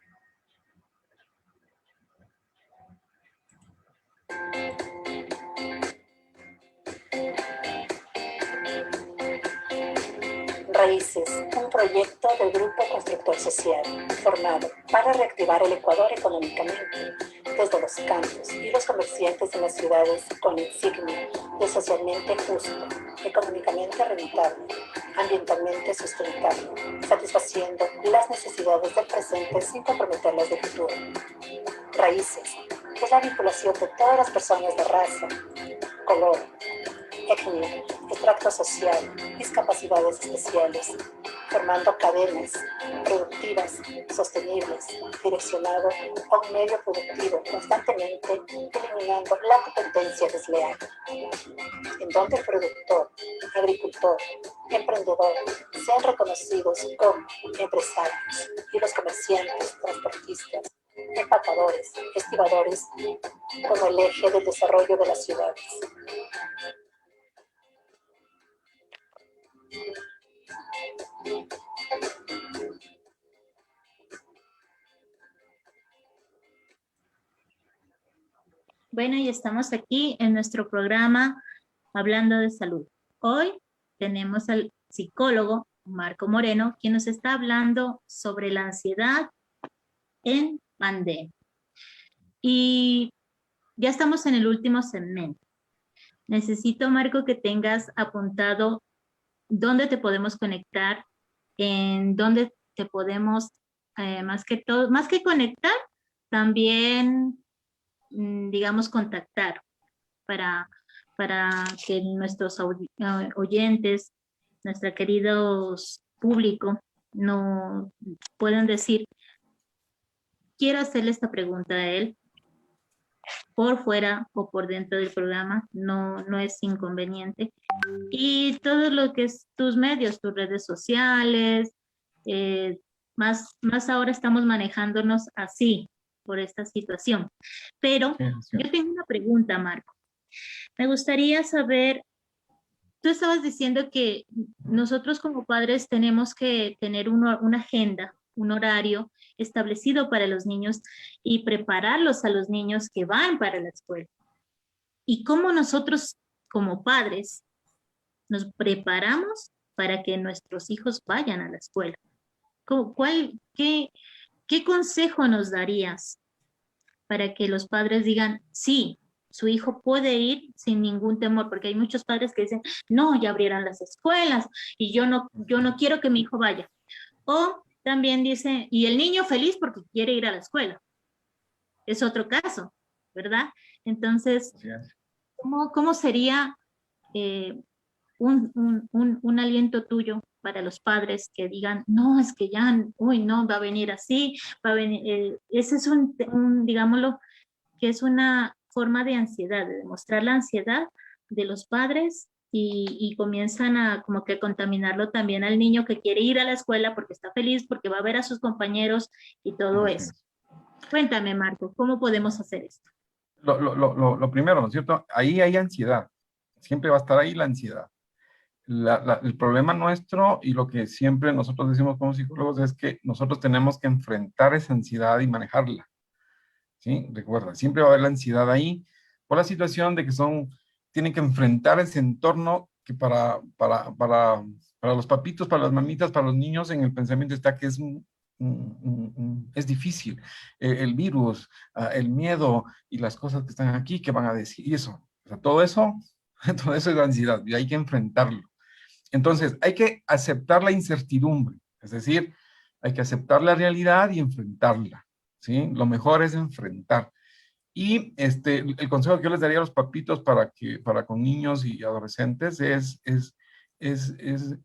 [SPEAKER 1] Raíces, un proyecto del Grupo Constructor Social, formado para reactivar el Ecuador económicamente, desde los campos y los comerciantes en las ciudades con insignia de socialmente justo, económicamente rentable, ambientalmente sustentable, satisfaciendo las necesidades del presente sin comprometerlas del futuro. Raíces es la vinculación de todas las personas de raza, color, etnia, extracto social, discapacidades especiales, formando cadenas productivas, sostenibles, direccionado a un medio productivo constantemente eliminando la competencia desleal, en donde el productor, agricultor, emprendedor sean reconocidos como empresarios y los comerciantes, transportistas, empacadores, estibadores como el eje del desarrollo de las ciudades.
[SPEAKER 5] Bueno, y estamos aquí en nuestro programa Hablando de Salud. Hoy tenemos al psicólogo Marco Moreno, quien nos está hablando sobre la ansiedad en pandemia. Y ya estamos en el último segmento. Necesito, Marco, que tengas apuntado dónde te podemos conectar, en dónde te podemos, más que conectar, también, digamos, contactar para que nuestros oyentes, nuestros queridos público, no puedan decir, quiero hacerle esta pregunta a él, por fuera o por dentro del programa, no es inconveniente. Y todo lo que es tus medios, tus redes sociales, más ahora estamos manejándonos así, por esta situación. Pero yo tengo una pregunta, Marco. Me gustaría saber, tú estabas diciendo que nosotros como padres tenemos que tener una agenda, un horario establecido para los niños y prepararlos a los niños que van para la escuela. ¿Y cómo nosotros como padres nos preparamos para que nuestros hijos vayan a la escuela? ¿Qué consejo nos darías para que los padres digan, sí, su hijo puede ir sin ningún temor? Porque hay muchos padres que dicen, no, ya abrieron las escuelas y yo no quiero que mi hijo vaya. O también dice, y el niño feliz porque quiere ir a la escuela. Es otro caso, ¿verdad? Entonces, ¿cómo sería un aliento tuyo para los padres que digan, no, es que ya, no, va a venir así, va a venir, ese es digámoslo, que es una forma de ansiedad, de demostrar la ansiedad de los padres y comienzan a como que contaminarlo también al niño que quiere ir a la escuela porque está feliz, porque va a ver a sus compañeros y todo eso. Cuéntame, Marco, ¿cómo podemos hacer esto?
[SPEAKER 6] Lo primero, ¿no es cierto? Ahí hay ansiedad. Siempre va a estar ahí la ansiedad. El problema nuestro y lo que siempre nosotros decimos como psicólogos es que nosotros tenemos que enfrentar esa ansiedad y manejarla. ¿Sí? Recuerda, siempre va a haber la ansiedad ahí por la situación de que tienen que enfrentar ese entorno que para los papitos, para las mamitas, para los niños en el pensamiento está que es es difícil. El virus, el miedo y las cosas que están aquí, ¿qué van a decir? Y eso, o sea, todo eso, todo eso es ansiedad y hay que enfrentarlo. Entonces, hay que aceptar la incertidumbre, es decir, hay que aceptar la realidad y enfrentarla, ¿sí? Lo mejor es enfrentar. Y el consejo que yo les daría a los papitos para con niños y adolescentes es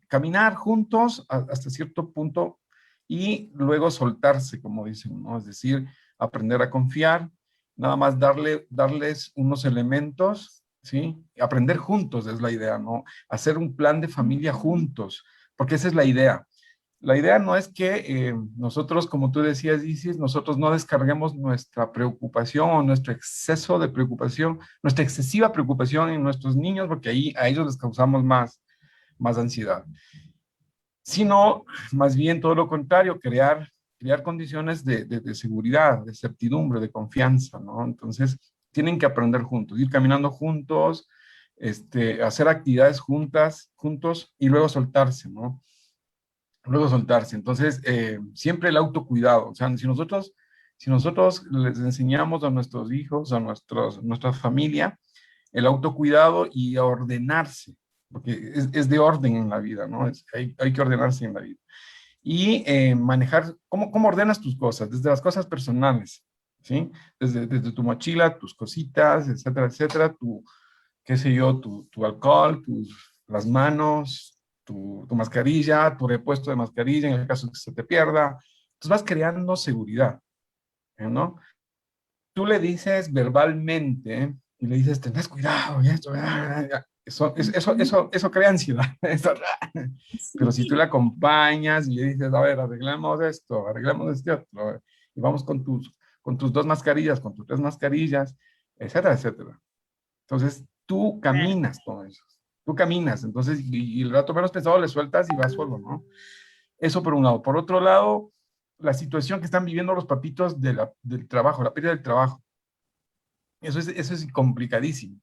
[SPEAKER 6] caminar juntos hasta cierto punto y luego soltarse, como dicen, ¿no? Es decir, aprender a confiar, nada más darles unos elementos, ¿sí? Aprender juntos es la idea, ¿no? Hacer un plan de familia juntos, porque esa es la idea. La idea no es que nosotros, como tú decías, Isis, nosotros no descarguemos nuestra preocupación o nuestro exceso de preocupación, nuestra excesiva preocupación en nuestros niños, porque ahí a ellos les causamos más ansiedad. Sino, más bien todo lo contrario, crear condiciones de seguridad, de certidumbre, de confianza, ¿no? Entonces, tienen que aprender juntos, ir caminando juntos, hacer actividades juntos y luego soltarse, ¿no? Luego soltarse. Entonces, siempre el autocuidado. O sea, si nosotros les enseñamos a nuestros hijos, a nuestra familia, el autocuidado y a ordenarse, porque es de orden en la vida, ¿no? Hay que ordenarse en la vida. Y manejar, ¿cómo ordenas tus cosas? Desde las cosas personales, ¿sí? Desde tu mochila, tus cositas, etcétera, etcétera, qué sé yo, tu alcohol, las manos, tu mascarilla, tu repuesto de mascarilla en el caso de que se te pierda. Entonces vas creando seguridad, ¿no? Tú le dices verbalmente y le dices, tenés cuidado, y esto, eso crea ansiedad. Pero si tú le acompañas y le dices, a ver, arreglemos esto otro, y vamos con tus 2 mascarillas, con tus 3 mascarillas, etcétera, etcétera. Entonces, tú caminas con eso. Tú caminas, entonces, y el rato menos pensado le sueltas y vas solo, ¿no? Eso por un lado. Por otro lado, la situación que están viviendo los papitos del trabajo, la pérdida del trabajo. Eso es complicadísimo.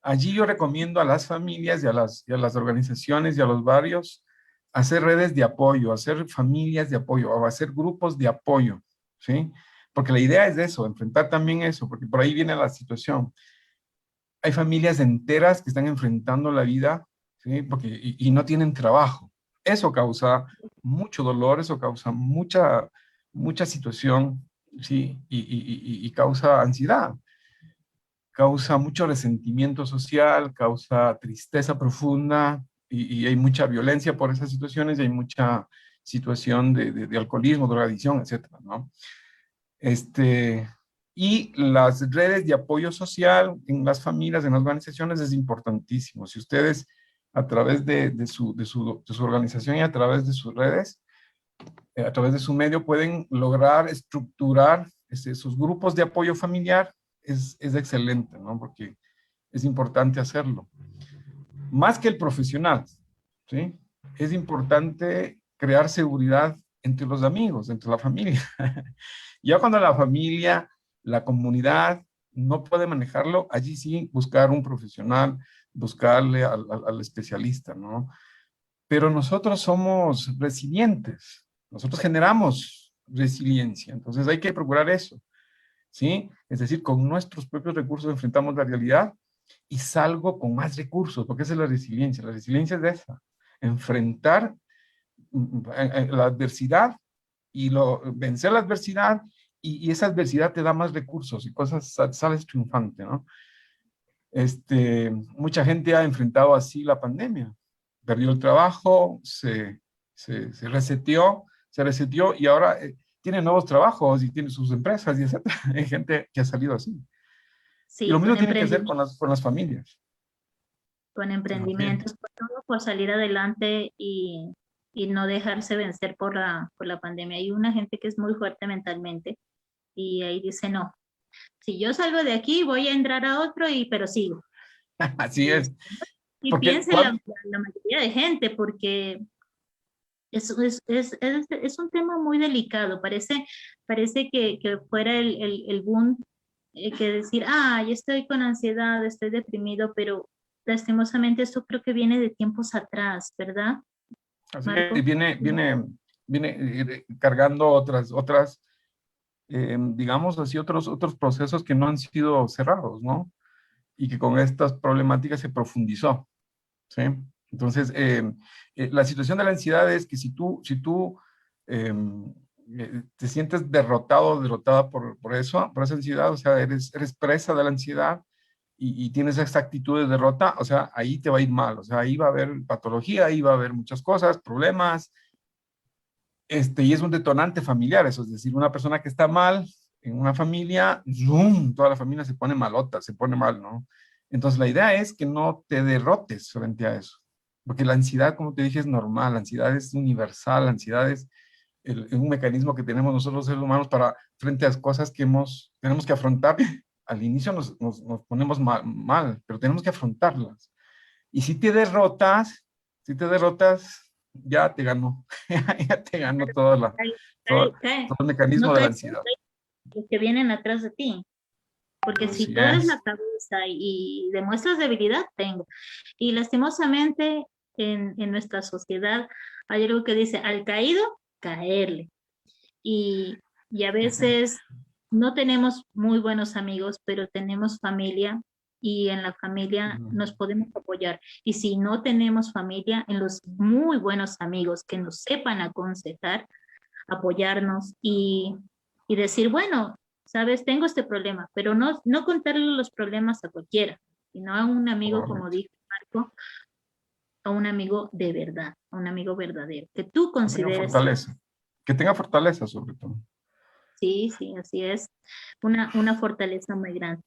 [SPEAKER 6] Allí yo recomiendo a las familias y a las organizaciones y a los barrios hacer redes de apoyo, hacer familias de apoyo, o hacer grupos de apoyo, ¿sí? Porque la idea es eso, enfrentar también eso, porque por ahí viene la situación. Hay familias enteras que están enfrentando la vida, ¿sí? Y no tienen trabajo. Eso causa mucho dolor, eso causa mucha situación, ¿sí? Y causa ansiedad, causa mucho resentimiento social, causa tristeza profunda y hay mucha violencia por esas situaciones y hay mucha situación de alcoholismo, drogadicción, etcétera, ¿no? Y las redes de apoyo social en las familias, en las organizaciones es importantísimo. Si ustedes a través de su organización y a través de sus redes, a través de su medio pueden lograr estructurar sus grupos de apoyo familiar, es excelente, ¿no? Porque es importante hacerlo. Más que el profesional, ¿sí? Es importante crear seguridad entre los amigos, entre la familia. Ya cuando la familia, la comunidad no puede manejarlo, allí sí buscar un profesional, buscarle al especialista, ¿no? Pero nosotros somos resilientes, nosotros generamos resiliencia, entonces hay que procurar eso, ¿sí? Es decir, con nuestros propios recursos enfrentamos la realidad y salgo con más recursos, porque esa es la resiliencia es de esa, enfrentar la adversidad y vencer la adversidad y esa adversidad te da más recursos y cosas, sales triunfante, ¿no? Mucha gente ha enfrentado así la pandemia, perdió el trabajo, se reseteó y ahora tiene nuevos trabajos y tiene sus empresas y etcétera. Hay gente que ha salido así.
[SPEAKER 5] Sí,
[SPEAKER 6] y lo mismo tiene que hacer con las familias.
[SPEAKER 5] Con emprendimientos, por todo, por salir adelante y no dejarse vencer por la pandemia. Hay una gente que es muy fuerte mentalmente y ahí dice, no, si yo salgo de aquí voy a entrar a otro, pero sigo.
[SPEAKER 6] Así es.
[SPEAKER 5] Y piense la mayoría de gente, porque es un tema muy delicado. Parece que fuera el boom, que decir, yo estoy con ansiedad, estoy deprimido, pero lastimosamente eso creo que viene de tiempos atrás, ¿verdad,
[SPEAKER 6] Así
[SPEAKER 5] Marco?
[SPEAKER 6] viene cargando digamos así, otros procesos que no han sido cerrados, ¿no? Y que con estas problemáticas se profundizó, ¿sí? Entonces, la situación de la ansiedad es que si tú te sientes derrotado o derrotada por esa ansiedad, o sea, eres presa de la ansiedad y tienes esa actitud de derrota, o sea, ahí te va a ir mal, o sea, ahí va a haber patología, ahí va a haber muchas cosas, problemas, y es un detonante familiar, eso es decir, una persona que está mal en una familia, ¡zoom!, toda la familia se pone malota, se pone mal, ¿no? Entonces la idea es que no te derrotes frente a eso, porque la ansiedad, como te dije, es normal, la ansiedad es universal, la ansiedad es un mecanismo que tenemos nosotros los seres humanos para frente a las cosas que tenemos que afrontar. Al inicio nos ponemos mal, pero tenemos que afrontarlas. Y si te derrotas, ya te ganó, ya te ganó todo el mecanismo
[SPEAKER 5] No
[SPEAKER 6] de la
[SPEAKER 5] cae
[SPEAKER 6] ansiedad.
[SPEAKER 5] los que vienen atrás de ti. Porque si
[SPEAKER 6] Así
[SPEAKER 5] tú eres
[SPEAKER 6] es.
[SPEAKER 5] la cabeza y demuestras debilidad, tengo. Y lastimosamente en nuestra sociedad hay algo que dice, al caído, caerle. Y a veces no tenemos muy buenos amigos, pero tenemos familia y en la familia nos podemos apoyar. Y si no tenemos familia, en los muy buenos amigos que nos sepan aconsejar, apoyarnos y decir, bueno, sabes, tengo este problema, pero no contarle los problemas a cualquiera, sino a un amigo, como
[SPEAKER 6] Correcto.
[SPEAKER 5] dijo Marco, a un amigo de verdad, a un amigo verdadero, que tú
[SPEAKER 6] Que tenga
[SPEAKER 5] consideres.
[SPEAKER 6] fortaleza. Que tenga fortaleza, sobre todo.
[SPEAKER 5] Sí, sí, así es. Una fortaleza muy grande.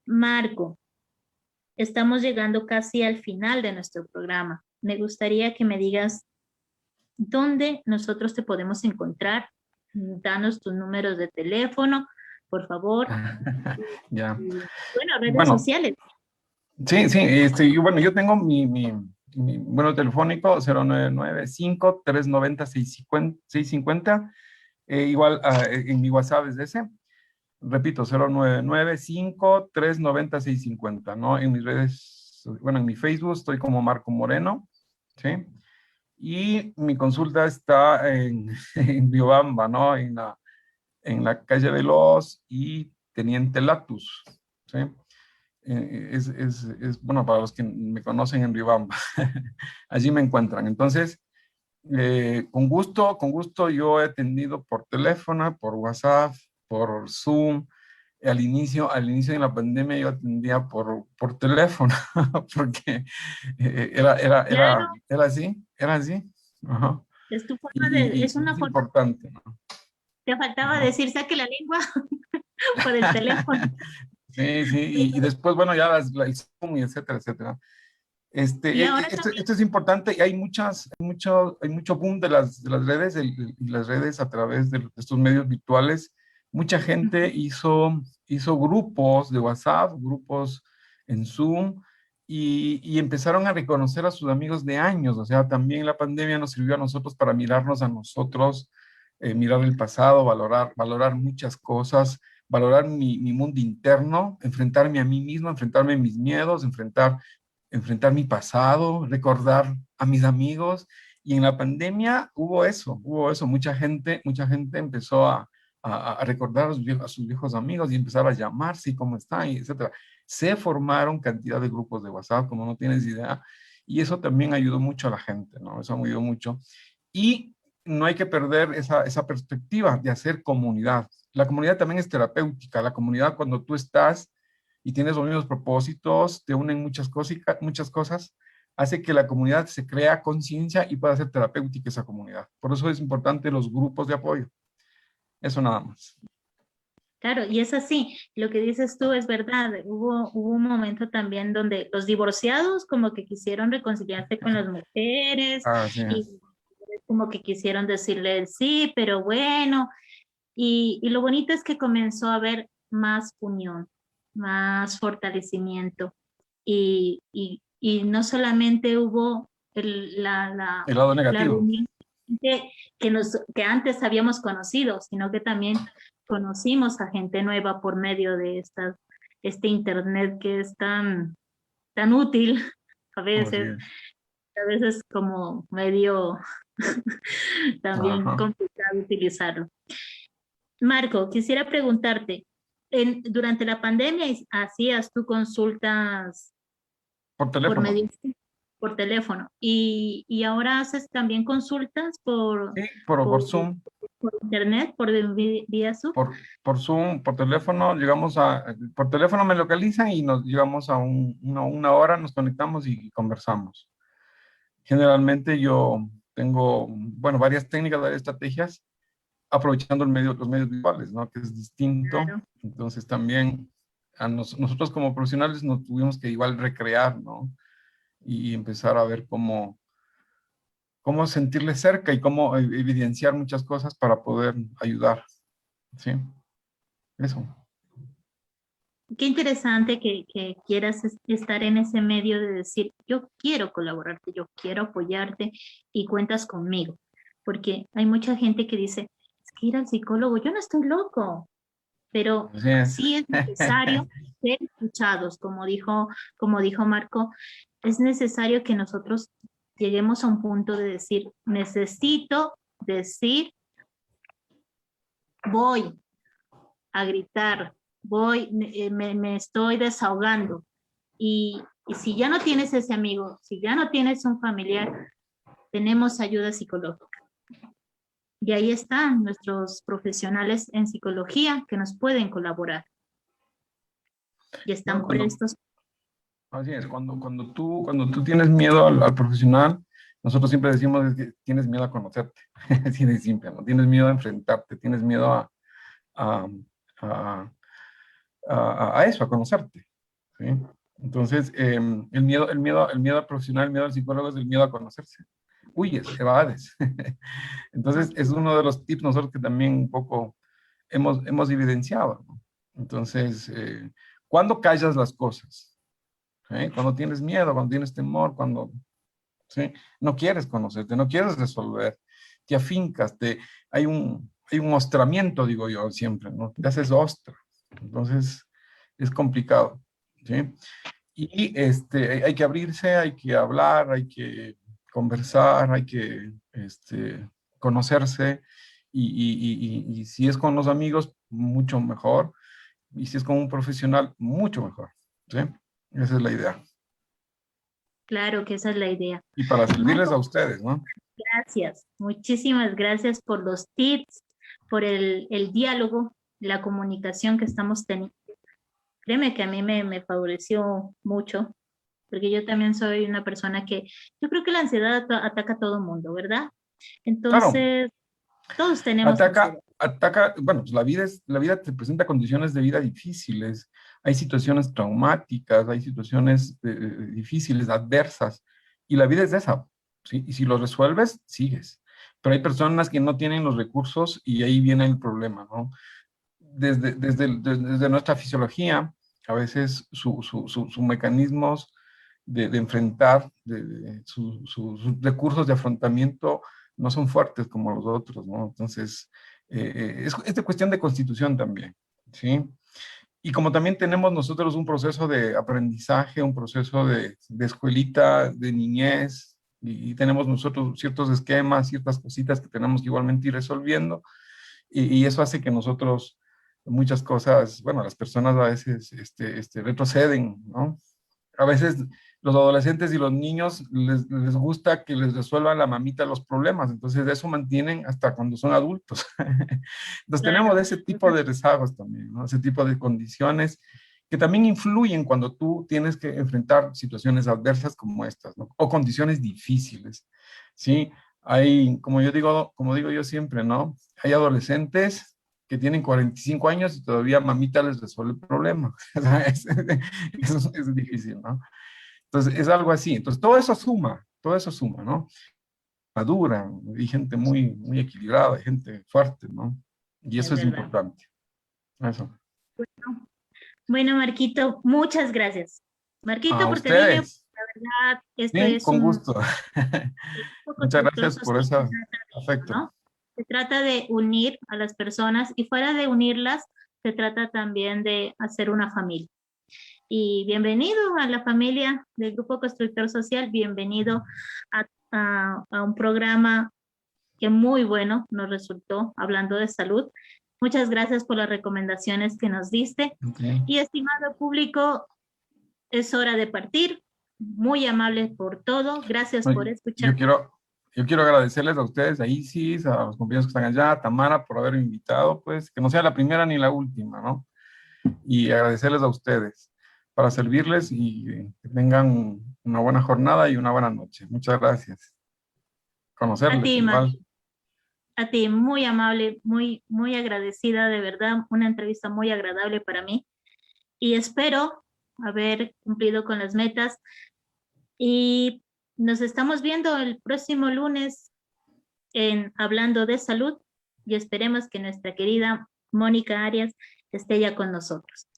[SPEAKER 5] Marco, estamos llegando casi al final de nuestro programa. Me gustaría que me digas dónde nosotros te podemos encontrar. Danos tus números de teléfono, por favor.
[SPEAKER 6] Ya.
[SPEAKER 5] Bueno, redes
[SPEAKER 6] Bueno,
[SPEAKER 5] sociales.
[SPEAKER 6] sí, bueno, yo tengo mi número telefónico 099-5-390-650. Igual en mi WhatsApp es ese. Repito, 099-5-390-650, ¿no? En mis redes, bueno, en mi Facebook estoy como Marco Moreno, ¿sí? Y mi consulta está en Riobamba, ¿no? En la calle Veloz y Teniente Latus, ¿sí? Bueno, para los que me conocen en Riobamba, allí me encuentran. Entonces, con gusto yo he atendido por teléfono, por WhatsApp, por Zoom. Al inicio de la pandemia yo atendía por teléfono, porque
[SPEAKER 5] Claro,
[SPEAKER 6] era así. Ajá.
[SPEAKER 5] es tu forma es
[SPEAKER 6] Y
[SPEAKER 5] una
[SPEAKER 6] es
[SPEAKER 5] forma,
[SPEAKER 6] importante, ¿no?
[SPEAKER 5] te faltaba
[SPEAKER 6] Ajá.
[SPEAKER 5] decir, saque la lengua por el teléfono.
[SPEAKER 6] Sí, sí, y después, bueno, ya el Zoom y etcétera, etcétera.
[SPEAKER 5] Y ahora también,
[SPEAKER 6] Esto es importante y hay mucho boom de las redes, y las redes a través de estos medios virtuales. Mucha gente hizo grupos de WhatsApp, grupos en Zoom, y empezaron a reconocer a sus amigos de años. O sea, también la pandemia nos sirvió a nosotros para mirarnos a nosotros, mirar el pasado, valorar muchas cosas, valorar mi mundo interno, enfrentarme a mí mismo, enfrentarme a mis miedos, enfrentar mi pasado, recordar a mis amigos. Y en la pandemia hubo eso. Mucha gente empezó a recordar a sus viejos amigos y empezar a llamarse y cómo están, y etcétera. Se formaron cantidad de grupos de WhatsApp, como no tienes idea, y eso también ayudó mucho a la gente, ¿no? Eso ayudó mucho. Y no hay que perder esa perspectiva de hacer comunidad. La comunidad también es terapéutica. La comunidad, cuando tú estás y tienes los mismos propósitos, te unen muchas cosas, hace que la comunidad se crea conciencia y pueda ser terapéutica esa comunidad. Por eso es importante los grupos de apoyo. Eso nada más.
[SPEAKER 5] claro, y es así, lo que dices tú es verdad. Hubo un momento también donde los divorciados como que quisieron reconciliarse con las mujeres
[SPEAKER 6] Así
[SPEAKER 5] y
[SPEAKER 6] es.
[SPEAKER 5] como que quisieron decirle sí, pero bueno. Y lo bonito es que comenzó a haber más unión, más fortalecimiento. Y no solamente hubo
[SPEAKER 6] El lado
[SPEAKER 5] la
[SPEAKER 6] negativo.
[SPEAKER 5] reunión que antes habíamos conocido, sino que también conocimos a gente nueva por medio de este internet que es tan útil a
[SPEAKER 6] Así
[SPEAKER 5] veces.
[SPEAKER 6] es.
[SPEAKER 5] a veces como medio también
[SPEAKER 6] Ajá.
[SPEAKER 5] complicado utilizarlo. Marco, quisiera preguntarte, durante la pandemia hacías tú consultas
[SPEAKER 6] Por
[SPEAKER 5] por
[SPEAKER 6] teléfono.
[SPEAKER 5] medio por teléfono y ahora haces también consultas
[SPEAKER 6] Sí, por
[SPEAKER 5] por,
[SPEAKER 6] Zoom.
[SPEAKER 5] por internet, vía Zoom.
[SPEAKER 6] Por Zoom, por teléfono, por teléfono me localizan y nos llegamos a una hora, nos conectamos y conversamos. Generalmente yo tengo, bueno, varias técnicas, varias estrategias, aprovechando los medios visuales, ¿no? Que es distinto.
[SPEAKER 5] Claro.
[SPEAKER 6] Entonces también nosotros como profesionales nos tuvimos que igual recrear, ¿no? Y empezar a ver cómo sentirle cerca y cómo evidenciar muchas cosas para poder ayudar, ¿sí? Eso.
[SPEAKER 5] Qué interesante que quieras estar en ese medio de decir, yo quiero colaborarte, yo quiero apoyarte y cuentas conmigo. Porque hay mucha gente que dice, es que ir al psicólogo, yo no estoy loco, pero
[SPEAKER 6] Así es.
[SPEAKER 5] sí es necesario ser escuchados, como dijo Marco, es necesario que nosotros lleguemos a un punto de decir, necesito decir, voy a gritar, me estoy desahogando. Y si ya no tienes ese amigo, si ya no tienes un familiar, tenemos ayuda psicológica. Y ahí están nuestros profesionales en psicología que nos pueden colaborar. Y están prestos.
[SPEAKER 6] Así es, cuando tú tienes miedo al profesional, nosotros siempre decimos es que tienes miedo a conocerte. Así de simple, ¿no? Tienes miedo a enfrentarte, tienes miedo a, a, a eso, a conocerte, ¿sí? Entonces, el miedo al profesional, el miedo al psicólogo es el miedo a conocerse. Huyes, evades. Entonces, es uno de los tips nosotros que también un poco hemos evidenciado, ¿no? Entonces, ¿cuándo callas las cosas? ¿Sí? Cuando tienes miedo, cuando tienes temor, cuando, ¿sí? No quieres conocerte, no quieres resolver, te afincas, hay un ostramiento, digo yo siempre, ¿no? Te haces ostra. Entonces, es complicado, ¿sí? Y hay que abrirse, hay que hablar, hay que conversar, hay que conocerse y si es con los amigos, mucho mejor. Y si es con un profesional, mucho mejor, ¿sí? Esa es la idea.
[SPEAKER 5] Claro que esa es la idea.
[SPEAKER 6] Y para servirles a
[SPEAKER 5] Marco,
[SPEAKER 6] ustedes, ¿no?
[SPEAKER 5] gracias. Muchísimas gracias por los tips, por el diálogo, la comunicación que estamos teniendo. Créeme que a mí me favoreció mucho, porque yo también soy una persona que, yo creo que la ansiedad ataca a todo mundo, ¿verdad?
[SPEAKER 6] Claro,
[SPEAKER 5] Entonces, todos tenemos ansiedad.
[SPEAKER 6] bueno, pues la vida te presenta condiciones de vida difíciles, hay situaciones traumáticas, hay situaciones difíciles, adversas, y la vida es esa, ¿sí? Y si lo resuelves, sigues. Pero hay personas que no tienen los recursos y ahí viene el problema, ¿no? Desde nuestra fisiología, a veces sus mecanismos de enfrentar, sus recursos de afrontamiento no son fuertes como los otros, ¿no? Entonces, es de cuestión de constitución también, ¿sí? Y como también tenemos nosotros un proceso de aprendizaje, un proceso de escuelita, de niñez, y tenemos nosotros ciertos esquemas, ciertas cositas que tenemos que igualmente ir resolviendo, y eso hace que nosotros muchas cosas, bueno, las personas a veces retroceden, ¿no? A veces los adolescentes y los niños les gusta que les resuelvan la mamita los problemas, entonces de eso mantienen hasta cuando son adultos. Entonces
[SPEAKER 5] Claro.
[SPEAKER 6] tenemos ese tipo de rezagos también, ¿no? Ese tipo de condiciones que también influyen cuando tú tienes que enfrentar situaciones adversas como estas, ¿no? O condiciones difíciles, ¿sí? Como digo yo siempre, ¿no? Hay adolescentes que tienen 45 años y todavía mamita les resuelve el problema. Es difícil, ¿no? Entonces, es algo así. Entonces, todo eso suma, ¿no? Madura, hay gente muy, muy equilibrada, hay gente fuerte, ¿no? Y
[SPEAKER 5] Es
[SPEAKER 6] eso es
[SPEAKER 5] verdad.
[SPEAKER 6] importante. Eso.
[SPEAKER 5] Bueno, Marquito, muchas gracias. Marquito,
[SPEAKER 6] A
[SPEAKER 5] por cariño,
[SPEAKER 6] ustedes,
[SPEAKER 5] la verdad, esto
[SPEAKER 6] sí,
[SPEAKER 5] es
[SPEAKER 6] con
[SPEAKER 5] un
[SPEAKER 6] gusto. Muchas
[SPEAKER 5] constructor
[SPEAKER 6] gracias por
[SPEAKER 5] social,
[SPEAKER 6] ese afecto.
[SPEAKER 5] ¿no? Se trata de unir a las personas y fuera de unirlas, se trata también de hacer una familia. Y bienvenido a la familia del Grupo Constructor Social, bienvenido a un programa que muy bueno nos resultó, hablando de salud. Muchas gracias por las recomendaciones que nos diste.
[SPEAKER 6] Okay.
[SPEAKER 5] Y estimado público, es hora de partir. Muy amable por todo. Gracias por escuchar.
[SPEAKER 6] Yo quiero agradecerles a ustedes, a Isis, a los compañeros que están allá, a Tamara por haberme invitado, pues, que no sea la primera ni la última, ¿no? Y agradecerles a ustedes para servirles y que tengan una buena jornada y una buena noche. Muchas gracias. Conocerles
[SPEAKER 5] A ti,
[SPEAKER 6] igual.
[SPEAKER 5] A ti, muy amable, muy agradecida, de verdad, una entrevista muy agradable para mí. Y espero haber cumplido con las metas. Y nos estamos viendo el próximo lunes en Hablando de Salud y esperemos que nuestra querida Mónica Arias esté ya con nosotros.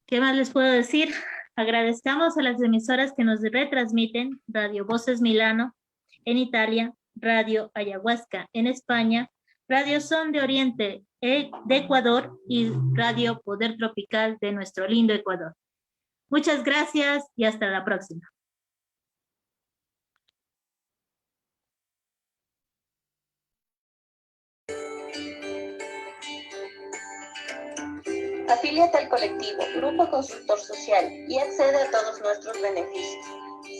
[SPEAKER 5] ¿Qué más les puedo decir? Agradecemos a las emisoras que nos retransmiten: Radio Voces Milano en Italia, Radio Ayahuasca en España, Radio Son de Oriente de Ecuador y Radio Poder Tropical de nuestro lindo Ecuador. Muchas gracias y hasta la próxima.
[SPEAKER 3] Afíliate al colectivo Grupo Constructor Social y accede a todos nuestros beneficios.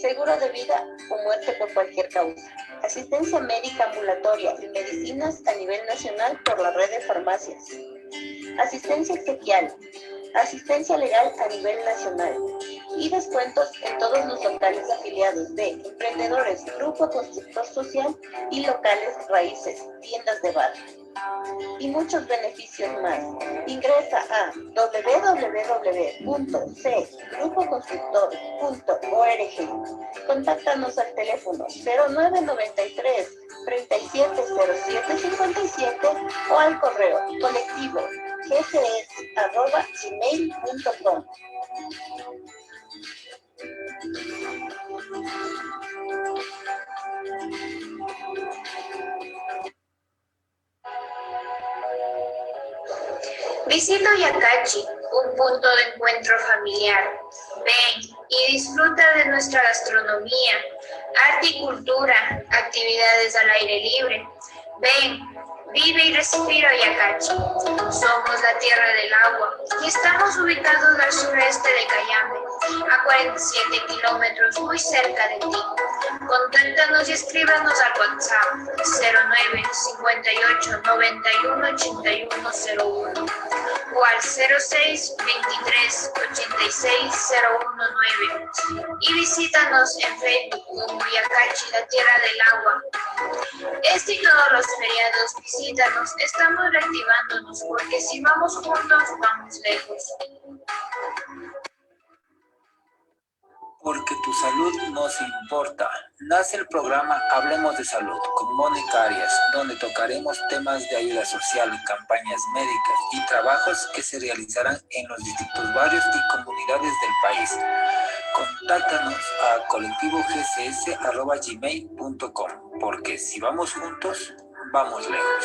[SPEAKER 3] Seguro de vida o muerte por cualquier causa. Asistencia médica ambulatoria y medicinas a nivel nacional por la red de farmacias. Asistencia exequial. Asistencia legal a nivel nacional. Y descuentos en todos los locales afiliados de Emprendedores Grupo Constructor Social y locales raíces, tiendas de barrio. Y muchos beneficios más. Ingresa a www.cgrupoconstructor.org. Contáctanos al teléfono 0993 370757 o al correo colectivo gcs@gmail.com.
[SPEAKER 8] Visita Oyacachi, un punto de encuentro familiar. Ven y disfruta de nuestra gastronomía, arte y cultura, actividades al aire libre. Ven, vive y respira Oyacachi. Somos la tierra del agua y estamos ubicados al sureste de Cayambe, a 47 kilómetros, muy cerca de ti. Contáctanos y escríbanos al WhatsApp 09 58 91 8101 o al 06 23 86 019 y visítanos en Facebook como Oyacachi, la tierra del agua. Este y todos los feriados, visítanos, estamos reactivándonos porque si vamos juntos, vamos lejos.
[SPEAKER 2] Porque tu salud nos importa. Nace el programa Hablemos de Salud con Mónica Arias, donde tocaremos temas de ayuda social, campañas médicas y trabajos que se realizarán en los distintos barrios y comunidades del país. Contáctanos a colectivogcs@gmail.com, porque si vamos juntos, vamos lejos.